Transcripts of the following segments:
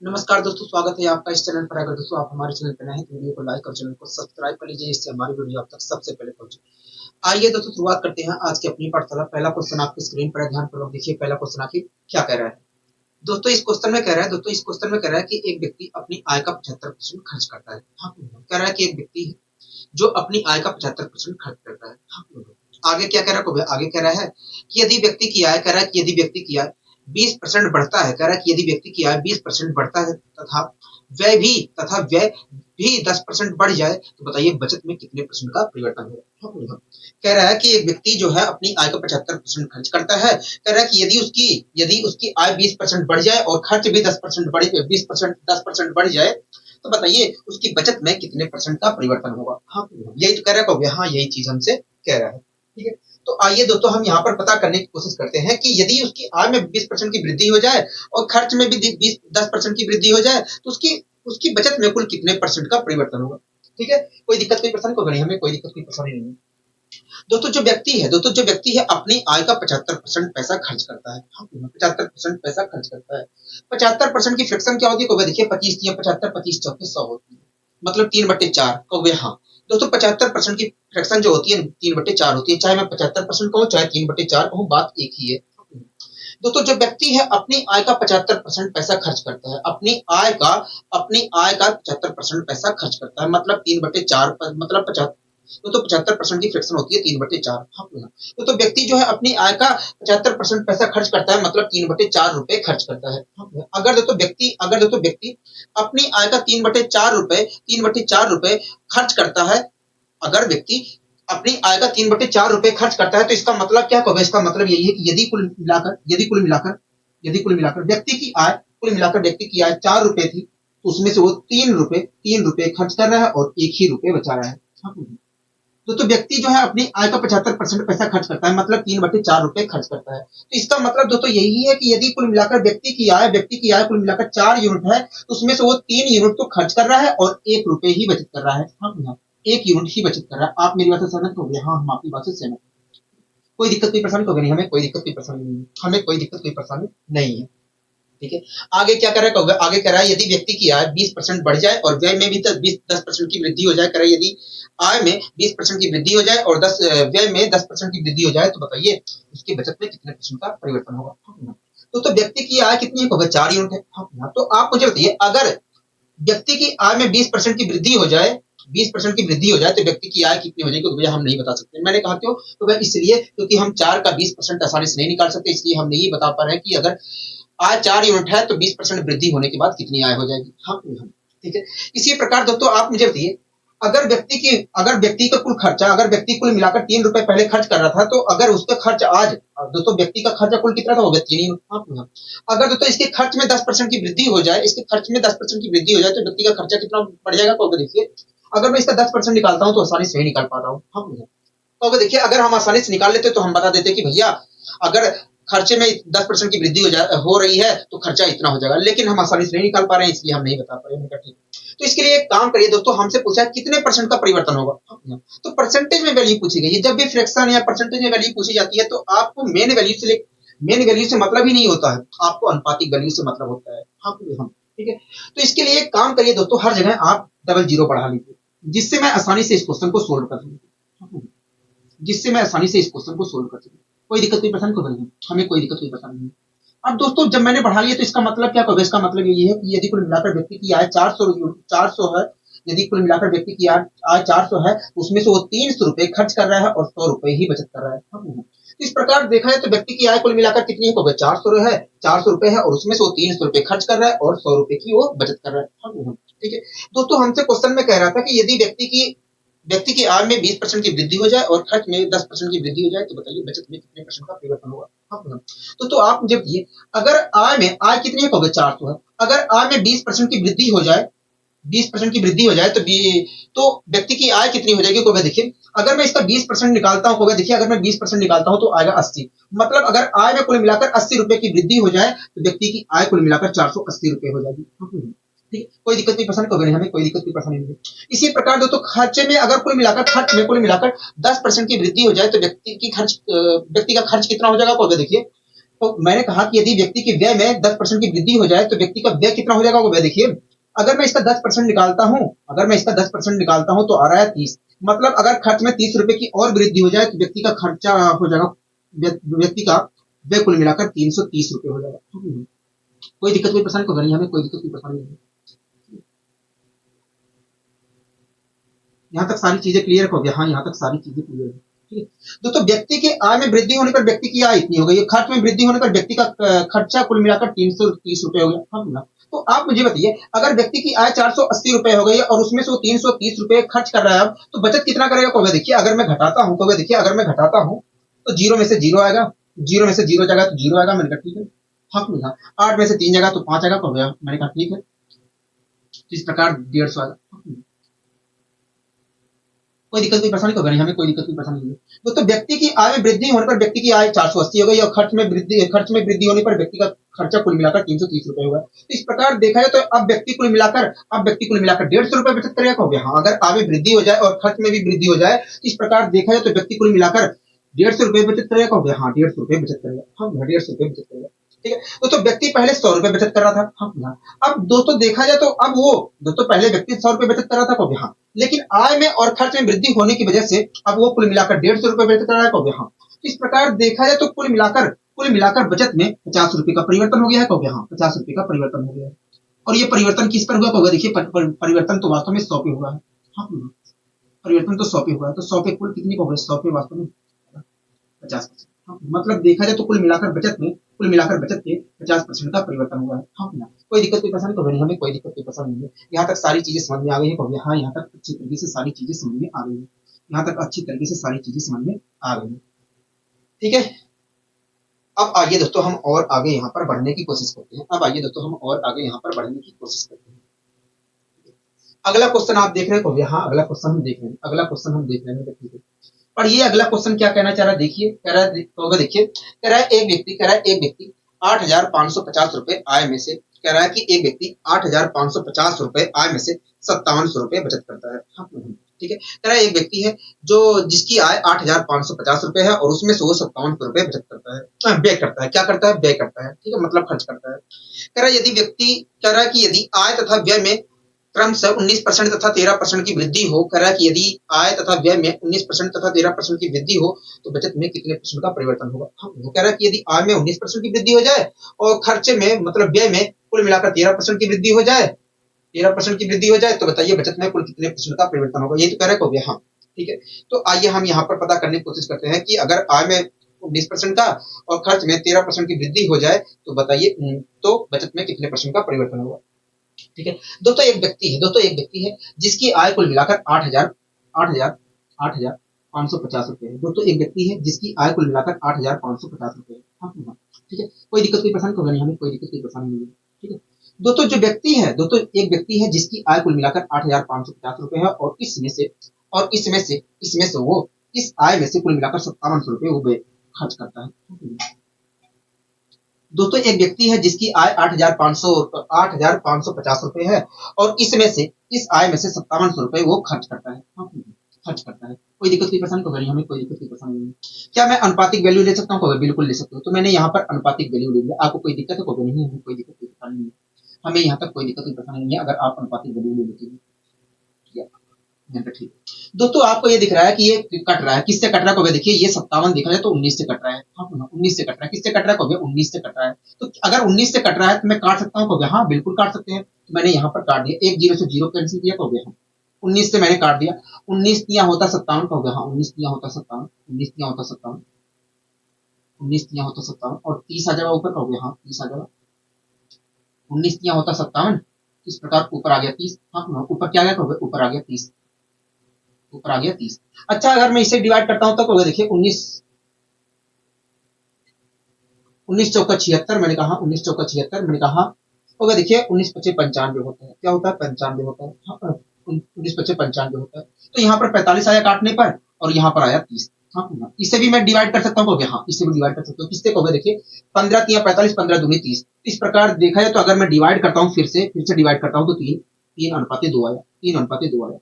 नमस्कार दोस्तों, स्वागत है आपका इस चैनल पर। अगर दोस्तों आप हमारे चैनल पर नए हैं तो वीडियो को लाइक और चैनल को सब्सक्राइब कर लीजिए, जिससे हमारी वीडियो आप तक सबसे पहले पहुंचे। आइए दोस्तों, शुरुआत करते हैं आज की अपनी पाठशाला। पहला क्वेश्चन आपकी स्क्रीन पर है, ध्यानपूर्वक देखिए। पहला क्वेश्चन आखिर क्या कह रहा है दोस्तों? इस क्वेश्चन में कह रहा है कि एक व्यक्ति अपनी आय का 75% खर्च करता है। हाँ, कह रहा है कि एक व्यक्ति है जो अपनी आय का 75% खर्च करता है। हाँ, आगे क्या कह रहा है? आगे कह रहा है कि यदि व्यक्ति की आय, कह रहा है कि यदि व्यक्ति की आय 20% बढ़ता है, कह रहा है कि यदि व्यक्ति की आय 20% बढ़ता है तथा व्यय भी 10% बढ़ जाए, तो बताइए बचत में कितने परसेंट का परिवर्तन होगा? कह रहा है कि एक व्यक्ति जो है अपनी आय का 75% खर्च करता है। कह रहा है कि यदि उसकी आय 20% बढ़ जाए और खर्च भी 10% बढ़ 10% बढ़ जाए, तो बताइए उसकी बचत में कितने परसेंट का परिवर्तन होगा? हाँ, यही तो कह रहा है। हाँ, यही चीज हमसे कह रहा है। ठीक है, तो आइए दोस्तों हम यहाँ पर पता करने की कोशिश करते हैं कि यदि उसकी आय में 20% की वृद्धि हो जाए और खर्च में भी 10% की वृद्धि हो जाए, तो उसकी उसकी बचत में कुल कितने परसेंट का परिवर्तन होगा? ठीक है, कोई दिक्कत कोई परेशानी को नहीं, हमें कोई दिक्कत कोई परेशानी नहीं है। दोस्तों जो व्यक्ति है अपनी आय का 75% पैसा खर्च करता है। हाँ, 75% पैसा खर्च करता है। 75% की फ्रैक्शन क्या होती है? को देखिए 25 या 75, 25 चौके 100 होती है, मतलब 3/4 कौवे। हाँ, दोस्तों 75% की फ्रैक्शन जो होती है 3/4 होती है। चाहे मैं 75% कहूँ चाहे 3/4 कहूँ, बात एक ही है। दोस्तों जो व्यक्ति है अपनी आय का 75% पैसा खर्च करता है, अपनी आय का 75% पैसा खर्च करता है, मतलब 3/4, मतलब 50। तो 75% की फ्रैक्शन होती है 3/4। हाँ, तो व्यक्ति जो है अपनी आय का 75% पैसा खर्च करता है, मतलब 3/4 रुपए खर्च करता है। हाँ, अगर दोस्तों व्यक्ति अपनी आय का 3/4 रुपए खर्च करता है, अगर व्यक्ति अपनी आय का 3/4 रुपए खर्च करता है, तो इसका मतलब क्या होगा? इसका मतलब यही है कि यदि कुल मिलाकर व्यक्ति की आय 4 रुपए थी, तो उसमें से वो 3 रुपए खर्च कर रहा है और 1 ही रुपए बचा रहा है। तो व्यक्ति जो है अपनी आय का 75% पैसा खर्च करता है, मतलब 3/4 रुपए खर्च करता है। तो इसका मतलब दोस्तों यही है कि यदि कुल मिलाकर व्यक्ति की आय कुल मिलाकर 4 यूनिट है, तो उसमें से वो 3 यूनिट तो खर्च कर रहा है और 1 रुपए ही बचत कर रहा है। हाँ, 1 यूनिट ही बचत कर रहा है। आप मेरी बात से सहमत हो गए? हाँ, हम आपकी बात से सहमत। कोई दिक्कत कोई परेशानी तो नहीं, हमें कोई दिक्कत कोई परेशानी नहीं है। ठीक है, आगे क्या कर रहा है? आगे कह रहा है यदि व्यक्ति की आय 20% बढ़ जाए और व्यय में भी 10% की वृद्धि हो जाए। कह रहा है यदि आय में 20% की वृद्धि हो जाए और व्यय में 10% की वृद्धि हो जाए, तो बताइए उसकी बचत में कितने परसेंट का परिवर्तन होगा? तो व्यक्ति की आय कितनी है? 4 यूनिट है। हाँ, तो आप मुझे बताइए, अगर व्यक्ति की आय में 20% की वृद्धि हो जाए, 20% की वृद्धि हो जाए, तो व्यक्ति की आय कितनी हो जाएगी? तो भैया हम नहीं बता सकते। मैंने कहा क्यों? तो वह इसलिए क्योंकि हम 4 का 20% आसानी से नहीं निकाल सकते, इसलिए हम नहीं बता पा रहे हैं कि अगर आय 4 यूनिट है तो 20% वृद्धि होने के बाद कितनी आय हो जाएगी। हाँ, ठीक है। इसी प्रकार दोस्तों आप मुझे बताइए, अगर व्यक्ति कुल मिलाकर 3 रुपए पहले खर्च कर रहा था, तो अगर उसका खर्च आज, दोस्तों व्यक्ति का खर्चा कुल कितना था? हो गया 3 यूनिट। हाँ, अगर दोस्तों इसके खर्च में 10% की वृद्धि हो जाए, तो व्यक्ति का खर्चा कितना बढ़ जाएगा? तो देखिए, अगर मैं इसका 10% निकालता हूँ तो आसानी से ही निकाल पाता हूँ। हाँ, तो देखिए अगर हम आसानी से निकाल लेते तो हम बता देते कि भैया अगर खर्चे में 10% की वृद्धि हो रही है तो खर्चा इतना हो जाएगा, लेकिन हम आसानी से नहीं निकाल पा रहे हैं, इसलिए हम नहीं बता पा रहे हैं। ठीक, तो इसके लिए एक काम करिए दोस्तों, हमसे पूछा कितने परसेंट का परिवर्तन होगा, तो परसेंटेज में वैल्यू पूछी गई है। जब भी फ्रैक्शन या परसेंटेज में वैल्यू पूछी जाती है तो आपको मेन वैल्यू से मतलब ही नहीं होता है, आपको अनुपातिक वैल्यू से मतलब होता है। हम ठीक है, तो इसके लिए एक काम करिए दोस्तों, हर जगह आप डबल जीरो बढ़ा लीजिए, जिससे मैं आसानी से इस क्वेश्चन को सोल्व कर सकूं। कोई दिक्कत कोई परेशानी को नहीं, हमें कोई दिक्कत कोई परेशानी नहीं। अब दोस्तों जब मैंने बढ़ा लिया तो इसका मतलब क्या होगा? इसका मतलब ये है कि यदि कुल मिलाकर व्यक्ति की आय 400 है, यदि कुल मिलाकर व्यक्ति की आय 400 है, उसमें से वो 300 रुपए खर्च कर रहा है और 100 रुपए ही बचत कर रहा है। इस प्रकार देखा जाए तो व्यक्ति की आय कुल मिलाकर कितनी है? 400 रुपए है और उसमें से वो 300 रुपए खर्च कर रहा है और 100 रुपए की वो बचत कर रहा है। ठीक है, दोस्तों हमसे क्वेश्चन में कह रहा था कि यदि व्यक्ति की आय में 20% की वृद्धि हो जाए और खर्च में 10% की वृद्धि हो जाए, तो बताइए बचत में कितने परसेंट का परिवर्तन होगा? तो आप मुझे बताइए, अगर आय कितनी है? 400 है। अगर आय में 20% की वृद्धि हो जाए, तो व्यक्ति की आय कितनी हो जाएगी? को देखिए, अगर मैं इसका 20% निकालता हूँ, देखिए अगर मैं 20% निकालता हूँ तो आएगा 80, मतलब अगर आय में कुल मिलाकर 80 रुपए की वृद्धि हो जाए तो व्यक्ति की आय कुल मिलाकर 480 रुपए हो जाएगी। ठीक, कोई दिक्कत नहीं परेशानी को नहीं, हमें कोई दिक्कत नहीं परेशानी नहीं। इसी प्रकार दोस्तों खर्चे में अगर कुल मिलाकर 10% की वृद्धि हो जाए तो व्यक्ति का खर्च कितना हो जाएगा? देखिए तो मैंने कहा कि यदि व्यक्ति के व्यय में 10% की वृद्धि हो जाए तो व्यक्ति का व्यय कितना हो जाएगा, वो व्यय देखिए, अगर मैं इसका 10% निकालता हूं, अगर मैं इसका 10% निकालता हूं तो आ रहा है 30। मतलब अगर खर्च में 30 रुपए की और वृद्धि हो जाए तो व्यक्ति का खर्चा हो जाएगा, व्यक्ति का व्यय कुल मिलाकर 330 रुपए हो जाएगा। कोई दिक्कत कोई परेशानी को नहीं, हमें कोई दिक्कत कोई परेशानी नहीं। यहाँ तक सारी चीजें क्लियर हो गया, हाँ यहाँ तक सारी चीजें क्लियर है, ठीक है। दोस्तों व्यक्ति की आय में वृद्धि होने पर व्यक्ति की आय इतनी हो गई है, खर्च में वृद्धि होने पर व्यक्ति का खर्चा कुल मिलाकर 330 रुपए हो गया। हाँ ना? तो आप मुझे बताइए, अगर व्यक्ति की आय 480 रुपए हो गई है और उसमें से वो 330 रुपए खर्च कर रहा है अब, तो बचत कितना करेगा, कहोगे देखिए अगर मैं घटाता हूँ, कहोगे देखिए अगर मैं घटाता हूँ तो जीरो में से जीरो आएगा, जीरो में से जीरो जाएगा तो जीरो आएगा, मैंने कहा ठीक है। हाँ नहीं, 8 में से 3 जाएगा तो 5 आएगा, कहोगे मैंने कहा ठीक है। इस प्रकार 150 आएगा। कोई दिक्कत कोई परेशानी को नहीं, हमें कोई दिक्कत कोई परेशानी नहीं है। तो व्यक्ति की आय में वृद्धि होने पर व्यक्ति की आय 480 हो गई और खर्च में वृद्धि होने पर व्यक्ति का खर्चा कुल मिलाकर 330 रुपए होगा। तो इस प्रकार देखा जाए तो अब व्यक्ति कुल मिलाकर 150 रुपए बचत करेगा, कहोगे हाँ। अगर आय में वृद्धि हो जाए और खर्च में भी वृद्धि हो जाए तो इस प्रकार देखा जाए तो व्यक्ति कुल मिलाकर 150 रुपए बचत करेगा, कहोगे हाँ 150 रुपए बचत करेगा, हाँ 150 रुपए बचत करेगा, ठीक है। तो व्यक्ति पहले 100 रुपए बचत कर रहा था, हाँ। अब दोस्तों देखा जाए तो अब वो दोस्तों पहले व्यक्ति 100 रुपए बचत कर रहा था, कहोगे हाँ। लेकिन आय में और खर्च में वृद्धि होने की वजह से अब वो कुल मिलाकर 150 रुपए बचत कर रहा है, कहोगे हाँ। इस प्रकार देखा जाए तो कुल मिलाकर बचत में 50 रुपए का परिवर्तन हो गया है, कहोगे हाँ 50 रुपए का परिवर्तन हो गया है। और ये परिवर्तन किस पर हुआ, कहोगे देखिए परिवर्तन तो वास्तव में 100 पे हुआ है, हाँ। परिवर्तन तो 100 पे हुआ है, तो 100 पे कुल कितनी कहोगे, 100 पे वास्तव में 50%। हाँ, मतलब देखा जाए तो कुल मिलाकर बचत के 50% का परिवर्तन हुआ है, हाँ ना। कोई दिक्कत कोई परेशानी तो नहीं, हमें कोई दिक्कत कोई परेशानी नहीं है। यहाँ तक सारी चीजें समझ में आ गई है, कहोगे हाँ यहाँ तक अच्छी तरीके से सारी चीजें समझ में आ गई है, यहाँ तक अच्छी तरीके से सारी चीजें समझ में आ गई है, ठीक है। अब आइए दोस्तों हम और आगे यहाँ पर बढ़ने की कोशिश करते हैं, अब आइए दोस्तों हम और आगे यहाँ पर बढ़ने की कोशिश करते हैं। अगला क्वेश्चन आप देख रहे हो, हाँ अगला क्वेश्चन हम देख रहे हैं, अगला क्वेश्चन हम देख रहे हैं, ठीक है। और ये अगला क्वेश्चन क्या कहना चाह रहा है, देखिए कह रहा है, होगा देखिए, कह रहा है एक व्यक्ति 8,550 रुपए आय में से, कह रहा है कि एक व्यक्ति 8,550 रुपए आय में से 5700 रुपए बचत करता है, हाँ, ठीक है। कह रहा है एक व्यक्ति है जो जिसकी आय 8,550 रुपए है और उसमें से वो 5700 रुपए बचत करता है, व्यय करता है, क्या करता है, व्यय करता है, ठीक है, मतलब खर्च करता है। कह रहा है यदि व्यक्ति, कह रहा है कि यदि आय तथा व्यय में क्रमशः 19% तथा 13% की वृद्धि हो, कह रहा है कि यदि आय तथा व्यय में 19% तथा 13% की वृद्धि हो तो बचत में कितने परसेंट का परिवर्तन होगा। वो कह रहा है कि यदि आय में 19% की वृद्धि हो जाए और खर्चे में मतलब व्यय में कुल मिलाकर 13% की वृद्धि हो जाए, 13% की वृद्धि हो जाए तो बताइए बचत में कुल कितने परसेंट का परिवर्तन होगा। ये तो कह रहा है, हाँ ठीक है। तो आइए हम यहाँ पर पता करने की कोशिश करते हैं कि अगर आय में 19% का और खर्च में 13% की वृद्धि हो जाए तो बताइए तो बचत में कितने परसेंट का परिवर्तन होगा, ठीक है। दोस्तों एक व्यक्ति है जिसकी आय कुल मिलाकर 8,550 रुपए है। दोस्तों एक व्यक्ति है जिसकी आय कुल मिलाकर 8,550 रुपए है, हाँ, ठीक है। कोई दिक्कत कोई परेशानी होगा नहीं, हमें कोई दिक्कत कोई परेशानी नहीं है, ठीक है। दोस्तों जो व्यक्ति है, दोस्तों एक व्यक्ति है जिसकी आय कुल मिलाकर 8,550 रुपए है और इसमें से वो इस आय में से कुल मिलाकर 5700 रुपए वो खर्च करता है। दोस्तों एक व्यक्ति है जिसकी आय 8,550 रुपए है और इसमें से इस आय में से 5700 रुपए वो खर्च करता है, कोई दिक्कत की परेशानी को नहीं, हमें कोई दिक्कत की परेशानी नहीं। क्या मैं अनुपातिक वैल्यू ले सकता हूँ, बिल्कुल ले सकते हो। तो मैंने यहाँ पर अनुपातिक वैल्यू ले लिया, आपको कोई दिक्कत है, नहीं है, कोई दिक्कत की परेशानी नहीं है, हमें यहाँ तक कोई दिक्कत की परेशानी नहीं है अगर आप अनुपातिक वैल्यू ले लेते हैं, ठीक है। दोस्तों आपको ये दिख रहा है कि ये कट रहा है, किससे कट रहा है, देखिए ये 57 देखा जाए तो 19 से कट रहा है, हाँ 19 से कट रहा है, किससे कट रहा है, 19 से कट रहा है। तो अगर 19 से कट रहा है तो मैं काट सकता हूँ, हाँ बिल्कुल काट सकते हैं। तो मैंने यहाँ पर काट दिया, एक जीरो से जीरो कैंसिल किया, हाँ 19 से मैंने काट दिया, 19 दिया होता 57, हाँ 19 दिया होता 57, 19 दिया होता 57, 19 दिया होता 57 और 30 आ जाएगा ऊपर, हाँ 30 आ जाएगा, 19 दिया होता 57, इस प्रकार ऊपर आ गया 30, हाँ ऊपर क्या आ गया, ऊपर आ गया 30, ऊपर आ गया 30। अच्छा अगर मैं इसे डिवाइड करता हूं तो देखिए 19 चौका 76, मैंने कहा 19 चौका 76, मैंने कहा होगा देखिए 19 पचे 95 होता है, क्या होता है 95 होता है, हाँ 19 पचे 95 होता है। तो यहाँ पर 45 आया काटने पर और यहाँ पर आया 30, हाँ इसे भी मैं डिवाइड कर सकता हूँ, हाँ इसे भी डिवाइड कर सकता हूँ, किससे कहोगे देखिए 15 तिया 45, 15 दूनी 30। इस प्रकार देखा जाए तो अगर मैं डिवाइड करता हूँ फिर से डिवाइड करता हूँ तो 3 अनुपाते 2 आया, 3 अनुपाते 2 आया,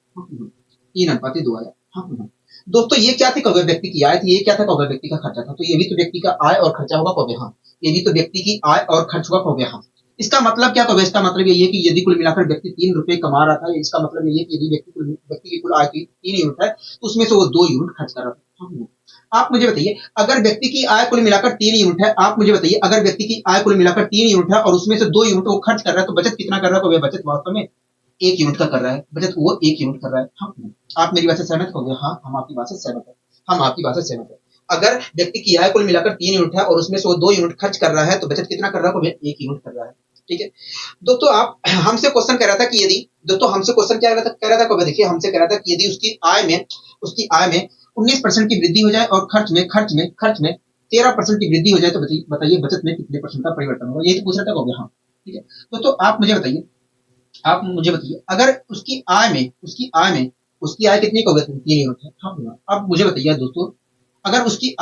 3 अनुपाते 2 आया, हाँ दोस्तों ये क्या थी, कौवे व्यक्ति की आय थी, ये क्या था, कौवे व्यक्ति का खर्चा था। तो ये भी तो व्यक्ति का आय और खर्चा होगा कौवे, हाँ। ये भी तो व्यक्ति की आय और खर्च हुआ कौवे, हाँ। इसका मतलब क्या कौवे, इसका मतलब ये है कि यदि कुल मिलाकर व्यक्ति 3 रुपए कमा रहा था, इसका मतलब ये है कि यदि व्यक्ति की कुल आय की 3 यूनिट है, तो उसमें से वो 2 यूनिट खर्च कर रहा था, हाँ। आप मुझे बताइए, अगर व्यक्ति की आय कुल मिलाकर 3 यूनिट है, आप मुझे बताइए, अगर व्यक्ति की आय कुल मिलाकर 3 यूनिट है और उसमें से 2 यूनिट वो खर्च कर रहा है, तो बचत कितना कर रहा है कौवे, बचत वास्तव में 1 यूनिट का कर रहा है, बचत वो 1 यूनिट कर रहा है, हाँ। आप मेरी बात से सहमत हो गए, हाँ, हम आपकी बात से सहमत है, हम आपकी बात से सहमत है। अगर व्यक्ति की आय कुल मिलाकर 3 यूनिट है और उसमें से वो 2 यूनिट खर्च कर रहा है, तो बचत कितना कर रहा है कौवे, 1 यूनिट कर रहा है, ठीक है। दोस्तों आप हमसे क्वेश्चन कह रहा था कि यदि, दोस्तों हमसे क्वेश्चन क्या कह रहा था कौवे, देखिए हमसे कह रहा था कि यदि उसकी आय में 19% की वृद्धि हो जाए और खर्च में 13% की वृद्धि हो जाए, तो बताइए बचत में कितने परसेंट का परिवर्तन होगा, यही तो पूछ रहा था कौवे, हाँ, ठीक है। तो आप मुझे बताइए, अगर उसकी आय कितनी कौवे, 3 यूनिट है, हाँ। अब मुझे बताइए दोस्तों, अगर उसकी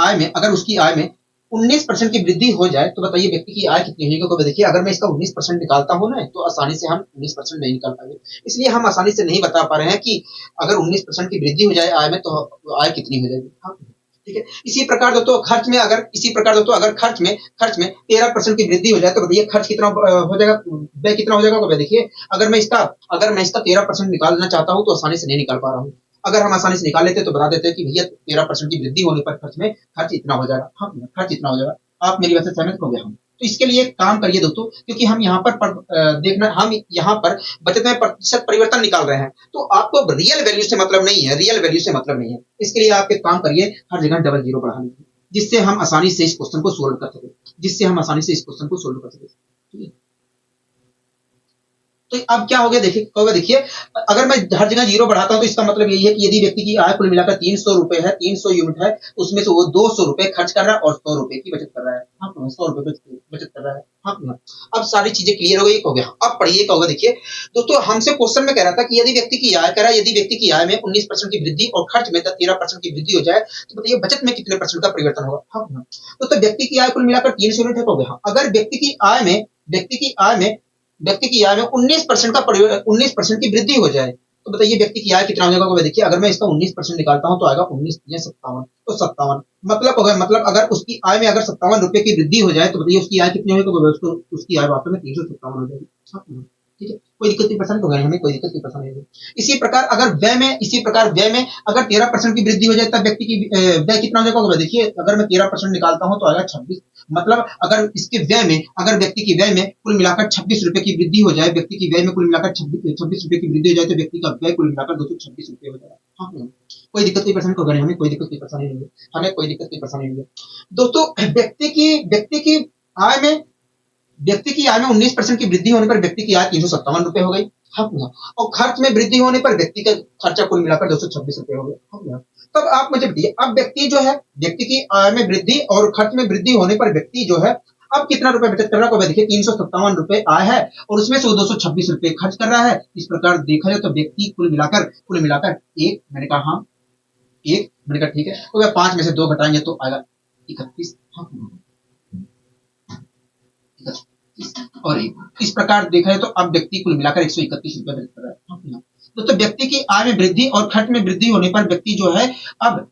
आय में 19% की वृद्धि हो जाए, तो बताइए व्यक्ति की आय कितनी होगी कौवे, देखिए अगर मैं इसका 19% निकालता हूँ ना, तो आसानी से हम 19% नहीं निकाल पाएंगे, इसलिए हम आसानी से नहीं बता पा रहे हैं कि अगर 19% की वृद्धि हो जाए आय में, तो आय कितनी हो जाएगी, हाँ, ठीक है। इसी प्रकार दोस्तों अगर खर्च में 13% की वृद्धि हो जाए, तो बताइए खर्च कितना हो जाएगा, व्यय कितना हो जाएगा, देखिए अगर मैं इसका 13% निकालना चाहता हूँ, तो आसानी से नहीं निकाल पा रहा हूँ। अगर हम आसानी से निकाल लेते तो बता देते कि भैया 13% की वृद्धि होने पर खर्च इतना हो जाएगा, हाँ, खर्च इतना हो जाएगा। आप मेरी बात से सहमत हो गए, हम तो इसके लिए एक काम करिए दोस्तों, क्योंकि हम यहाँ पर बचत में प्रतिशत परिवर्तन निकाल रहे हैं, तो आपको रियल वैल्यू से मतलब नहीं है, इसके लिए आप एक काम करिए, हर जगह डबल जीरो बढ़ा लीजिए, जिससे हम आसानी से इस क्वेश्चन को सोल्व कर सके, ठीक है। तो अब क्या हो गया, देखिए अगर मैं हर जगह जीरो बढ़ाता हूं, तो इसका मतलब यही है कि यदि व्यक्ति की आय कुल मिलाकर 300 रुपए है, 300 यूनिट है, तो उसमें से वो 200 रुपए खर्च कर रहा है और 100 रुपए की बचत कर रहा है, हाँ, 100 रुपए बचत कर रहा है, हाँ, हाँ। अब सारी चीजें क्लियर हो गई, हो गया। अब पढ़िए क्या होगा, देखिए दोस्तों हमसे क्वेश्चन में कह रहा था कि यदि व्यक्ति की आय में 19% की वृद्धि और खर्च में 13% की वृद्धि हो जाए, तो बताइए बचत में कितने परसेंट का परिवर्तन होगा, हाँ, हाँ। तो व्यक्ति की आय कुल मिलाकर 300 यूनिट है, हो गया, हाँ। अगर व्यक्ति की आय में 19% की वृद्धि हो जाए, तो बताइए व्यक्ति की आय कितना हो जाएगा, देखिए अगर मैं इसका 19% निकालता हूं, तो आएगा 19 या 57, तो 57 मतलब अगर उसकी आय में अगर 57 रुपए की वृद्धि हो जाए, तो बताइए उसकी आय कितनी होगी, उसकी आय वास्तव में 357 हो जाएगी, हाँ, ठीक है। कोई दिक्कत की परेशानी होगा, हमें कोई दिक्कत की परेशानी नहीं होगी। इसी प्रकार व्यय में अगर 13% की वृद्धि हो जाए, तब व्यक्ति की व्यय कितना हो जाएगा, देखिए अगर मैं 13% निकालता हूं, तो आएगा 26, मतलब अगर व्यक्ति की व्यय में कुल मिलाकर 26 रुपए की वृद्धि हो जाए, व्यक्ति की व्यय में कुल मिलाकर 26 रुपए की वृद्धि हो जाए, तो व्यक्ति का व्यय कुल मिलाकर 226 रुपए हो जाएगा, हाँ, कोई दिक्कत की परेशानी होगा, हमें कोई दिक्कत की परेशानी नहीं है, दोस्तों आय में व्यक्ति की आय में 19% की वृद्धि होने पर व्यक्ति की आय 357 रुपए हो गई, हाँ, और खर्च में वृद्धि होने पर व्यक्ति का खर्चा कुल मिलाकर 226 रुपए हो गया, हाँ। तब आप मुझे बताइए, अब व्यक्ति की आय में वृद्धि और खर्च में वृद्धि होने पर व्यक्ति जो है, अब कितना रुपए बचत कर रहा है, देखिए 357 रुपए आय है और उसमें से वो 226 रुपए खर्च कर रहा है। इस प्रकार देखा जाए तो व्यक्ति कुल मिलाकर एक, मैंने कहा हाँ, एक, मैंने कहा ठीक है, तो 5 में से 2 घटाएंगे तो आएगा 31, हाँ, और एक। इस प्रकार देखा जाए तो अब व्यक्ति कुल मिलाकर 131 रुपए बचत कर रहा है, तो व्यक्ति की आय में वृद्धि और खर्च में वृद्धि होने पर व्यक्ति जो है, अब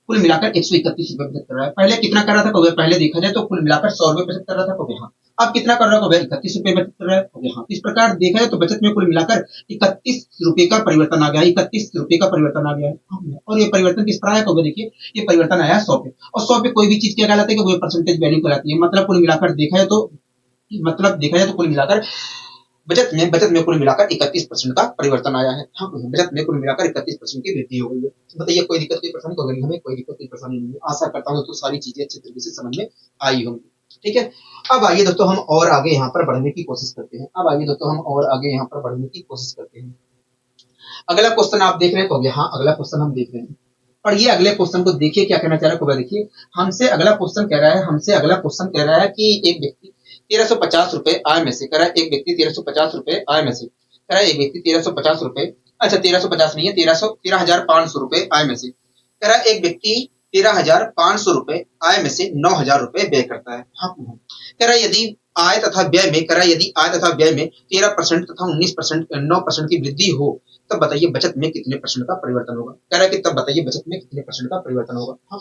कुल मिलाकर 131 रुपए बचत कर रहा है। पहले कितना कर रहा था, पहले देखा जाए तो कुल मिलाकर 100 रुपए बचत कर रहा था, हाँ। अब कितना कर रहा है, 31 रुपए बचत कर रहा है, हाँ। इस प्रकार देखा जाए तो बचत में कुल मिलाकर 31 रुपए का परिवर्तन आ गया, 31 रुपए का परिवर्तन आ गया है, हाँ। और ये परिवर्तन किस पर आया, देखिए ये परिवर्तन आया 100 पे, और 100 पे कोई भी चीज क्या कहलाती है, परसेंटेज वैल्यू कहलाती है। मतलब कुल मिलाकर कुल मिलाकर बचत में कुल मिलाकर 31% का परिवर्तन आया है, हाँ। बचत में कुल मिलाकर 31% की वृद्धि हो गई है। तो बताइए कोई दिक्कत की परेशानी तो हमें कोई दिक्कत की परेशानी नहीं है। आशा करता हूँ तो सारी चीजें अच्छे तरीके से समझ में आई होंगी, ठीक है। अब आइए दोस्तों हम और आगे यहाँ पर बढ़ने की कोशिश करते हैं। अगला क्वेश्चन आप देख रहे हैं, तो हाँ अगला क्वेश्चन हम देख रहे हैं। पढ़िए अगले क्वेश्चन को, देखिए क्या कहना चाह रहा है, देखिए हमसे अगला क्वेश्चन कह रहा है कि एक व्यक्ति 1350 रुपए आय में से, कह रहा है एक व्यक्ति 1350 रुपए आय में से, कह रहा है एक व्यक्ति 1350 रुपए, अच्छा 1350 नहीं है, 13,500 रुपए आय में से, कह रहा है एक व्यक्ति 13,500 रुपए आय में से 9,000 रुपए व्यय करता है। हाँ, कह रहा है यदि आय तथा व्यय में 13% तथा 19% 9% की वृद्धि हो, तब बताइए बचत में कितने परसेंट का परिवर्तन होगा। कह रहा है कि तब बताइए बचत में कितने परसेंट का परिवर्तन होगा। हाँ,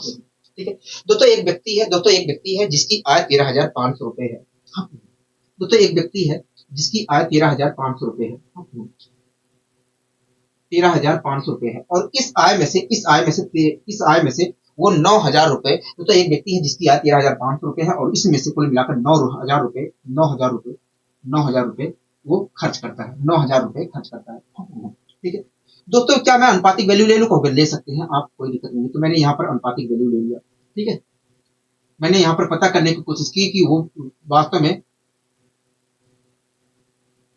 ठीक है। दोस्तों एक व्यक्ति है जिसकी आय 13,500 रुपए है। हाँ, दोस्तों एक व्यक्ति है जिसकी आय 13,500 रुपए है। हाँ, 13,500 रुपए है और इस आय में से वो 9,000 रुपए, तो एक व्यक्ति है जिसकी आय 13,500 रुपए है और इसमें से कुल मिलाकर 9,000 रुपए वो खर्च करता है। 9,000 रुपए खर्च करता है। ठीक है दोस्तों, क्या मैं अनुपातिक वैल्यू ले लूं? को ले सकते हैं आप, कोई दिक्कत नहीं है। तो मैंने यहाँ पर अनुपातिक वैल्यू ले लिया। ठीक है, मैंने यहाँ पर पता करने की कोशिश की कि वो वास्तव में,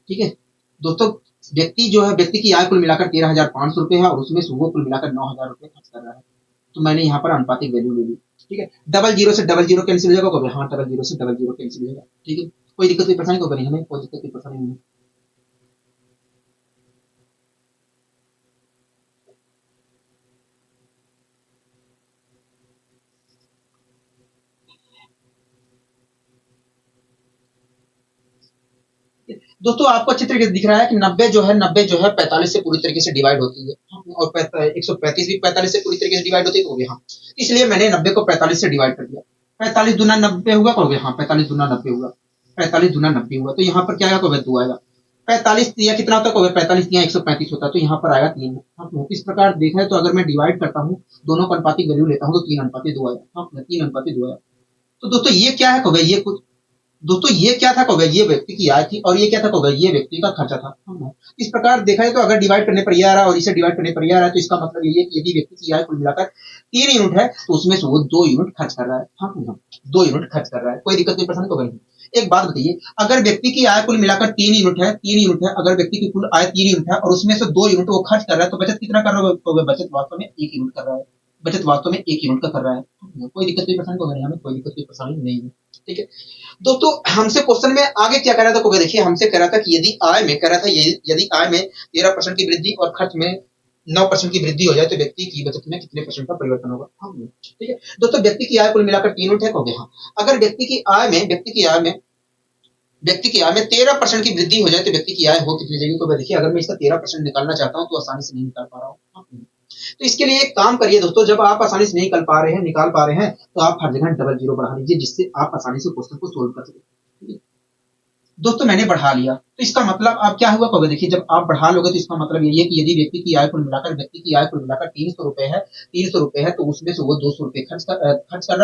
ठीक है दोस्तों, व्यक्ति की आय कुल मिलाकर 13,500 रुपए है और उसमें से वो कुल मिलाकर 9,000 रुपए खर्च कर रहा है। तो मैंने यहाँ पर अनुपातिक वैल्यू ले ली। ठीक है, डबल जीरो से डबल जीरो कैंसिल हो जाएगा। हाँ, डबल जीरो से डबल जीरो कैंसिल हो जाएगा। ठीक है, कोई दिक्कत कोई परेशानी नहीं, हमें कोई दिक्कत कोई परेशानी नहीं है। दोस्तों आपको अच्छी तरीके से दिख रहा है कि 90 जो है 45 से पूरी तरीके से डिवाइड होती है और 135 भी 45 से पूरी तरीके से डिवाइड होती है। तो हाँ, इसलिए मैंने 90 को 45 से डिवाइड कर दिया। 45 दूना 90 हुआ। कहोगे हाँ, 45 दूना 90 हुआ। 45 दूना 90 हुआ। तो यहाँ पर क्या आएगा? 2 आएगा। 45 या कितना होता है? 45 या 135 होता है। तो यहाँ पर आएगा 3। हाँ, इस प्रकार देखा है तो अगर मैं डिवाइड करता हूँ, दोनों का अनुपातिक वैल्यू लेता हूँ तो 3:2 आया। हाँ, 3:2 आया। तो दोस्तों ये क्या है? कहोगे ये कुछ, दोस्तों ये क्या था? कहोगे ये व्यक्ति की आय थी और ये क्या था? कहोगे ये व्यक्ति का खर्चा था। इस प्रकार देखा है तो अगर डिवाइड करने पर ये आ रहा है और इसे डिवाइड करने पर ये आ रहा है, तो इसका मतलब ये है कि यदि व्यक्ति की आय कुल मिलाकर 3 यूनिट है तो उसमें से वो 2 यूनिट खर्च कर रहा है। हाँ, 2 यूनिट खर्च कर रहा है। कोई दिक्कत कोई परेशानी तो नहीं। एक बात बताइए, अगर व्यक्ति की आय कुल मिलाकर 3 यूनिट है, अगर व्यक्ति की कुल आय 3 यूनिट है और उसमें से 2 यूनिट वो खर्च कर रहा है, तो बचत कितना कर रहा है? तो बचत वास्तव में 1 यूनिट कर रहा है। बचत वास्तव में 1 यूनिट का कर रहा है। कोई दिक्कत कोई परेशानी तो नहीं, हमें कोई दिक्कत कोई परेशानी नहीं है। ठीक है दोस्तों, हमसे क्वेश्चन में आगे क्या कह रहा था? को देखिए, हमसे कह रहा था कि यदि आय में कह रहा था यदि आय में 13% की वृद्धि और खर्च में 9% की वृद्धि हो जाए तो व्यक्ति की बचत में कितने परसेंट का परिवर्तन होगा। हाँ, ठीक है दोस्तों, व्यक्ति की आय कुल मिलाकर 3 यूनिट है। कहोगे हाँ, अगर व्यक्ति की आय में 13% की वृद्धि हो जाए तो व्यक्ति की आय हो कितनी जाएगी? तो देखिए, अगर मैं इसका 13% निकालना चाहता हूँ तो आसानी से नहीं निकाल पा रहा हूँ। हाँ, तो इसके लिए एक काम करिए दोस्तों, जब आप आसानी से नहीं निकाल पा रहे हैं तो आप हर जगह डबल जीरो बढ़ा लीजिए, जिससे आप आसानी से क्वेश्चन को सोल्व कर सकें। दोस्तों मैंने बढ़ा लिया, तो इसका मतलब आप क्या हुआ? कहोगे देखिए, जब आप बढ़ा लोगे तो इसका मतलब यही है कि यदि व्यक्ति की आय कुल मिलाकर 300 रुपए है, 300 रुपए है, तो उसमें से वो 200 रुपए खर्च कर रहा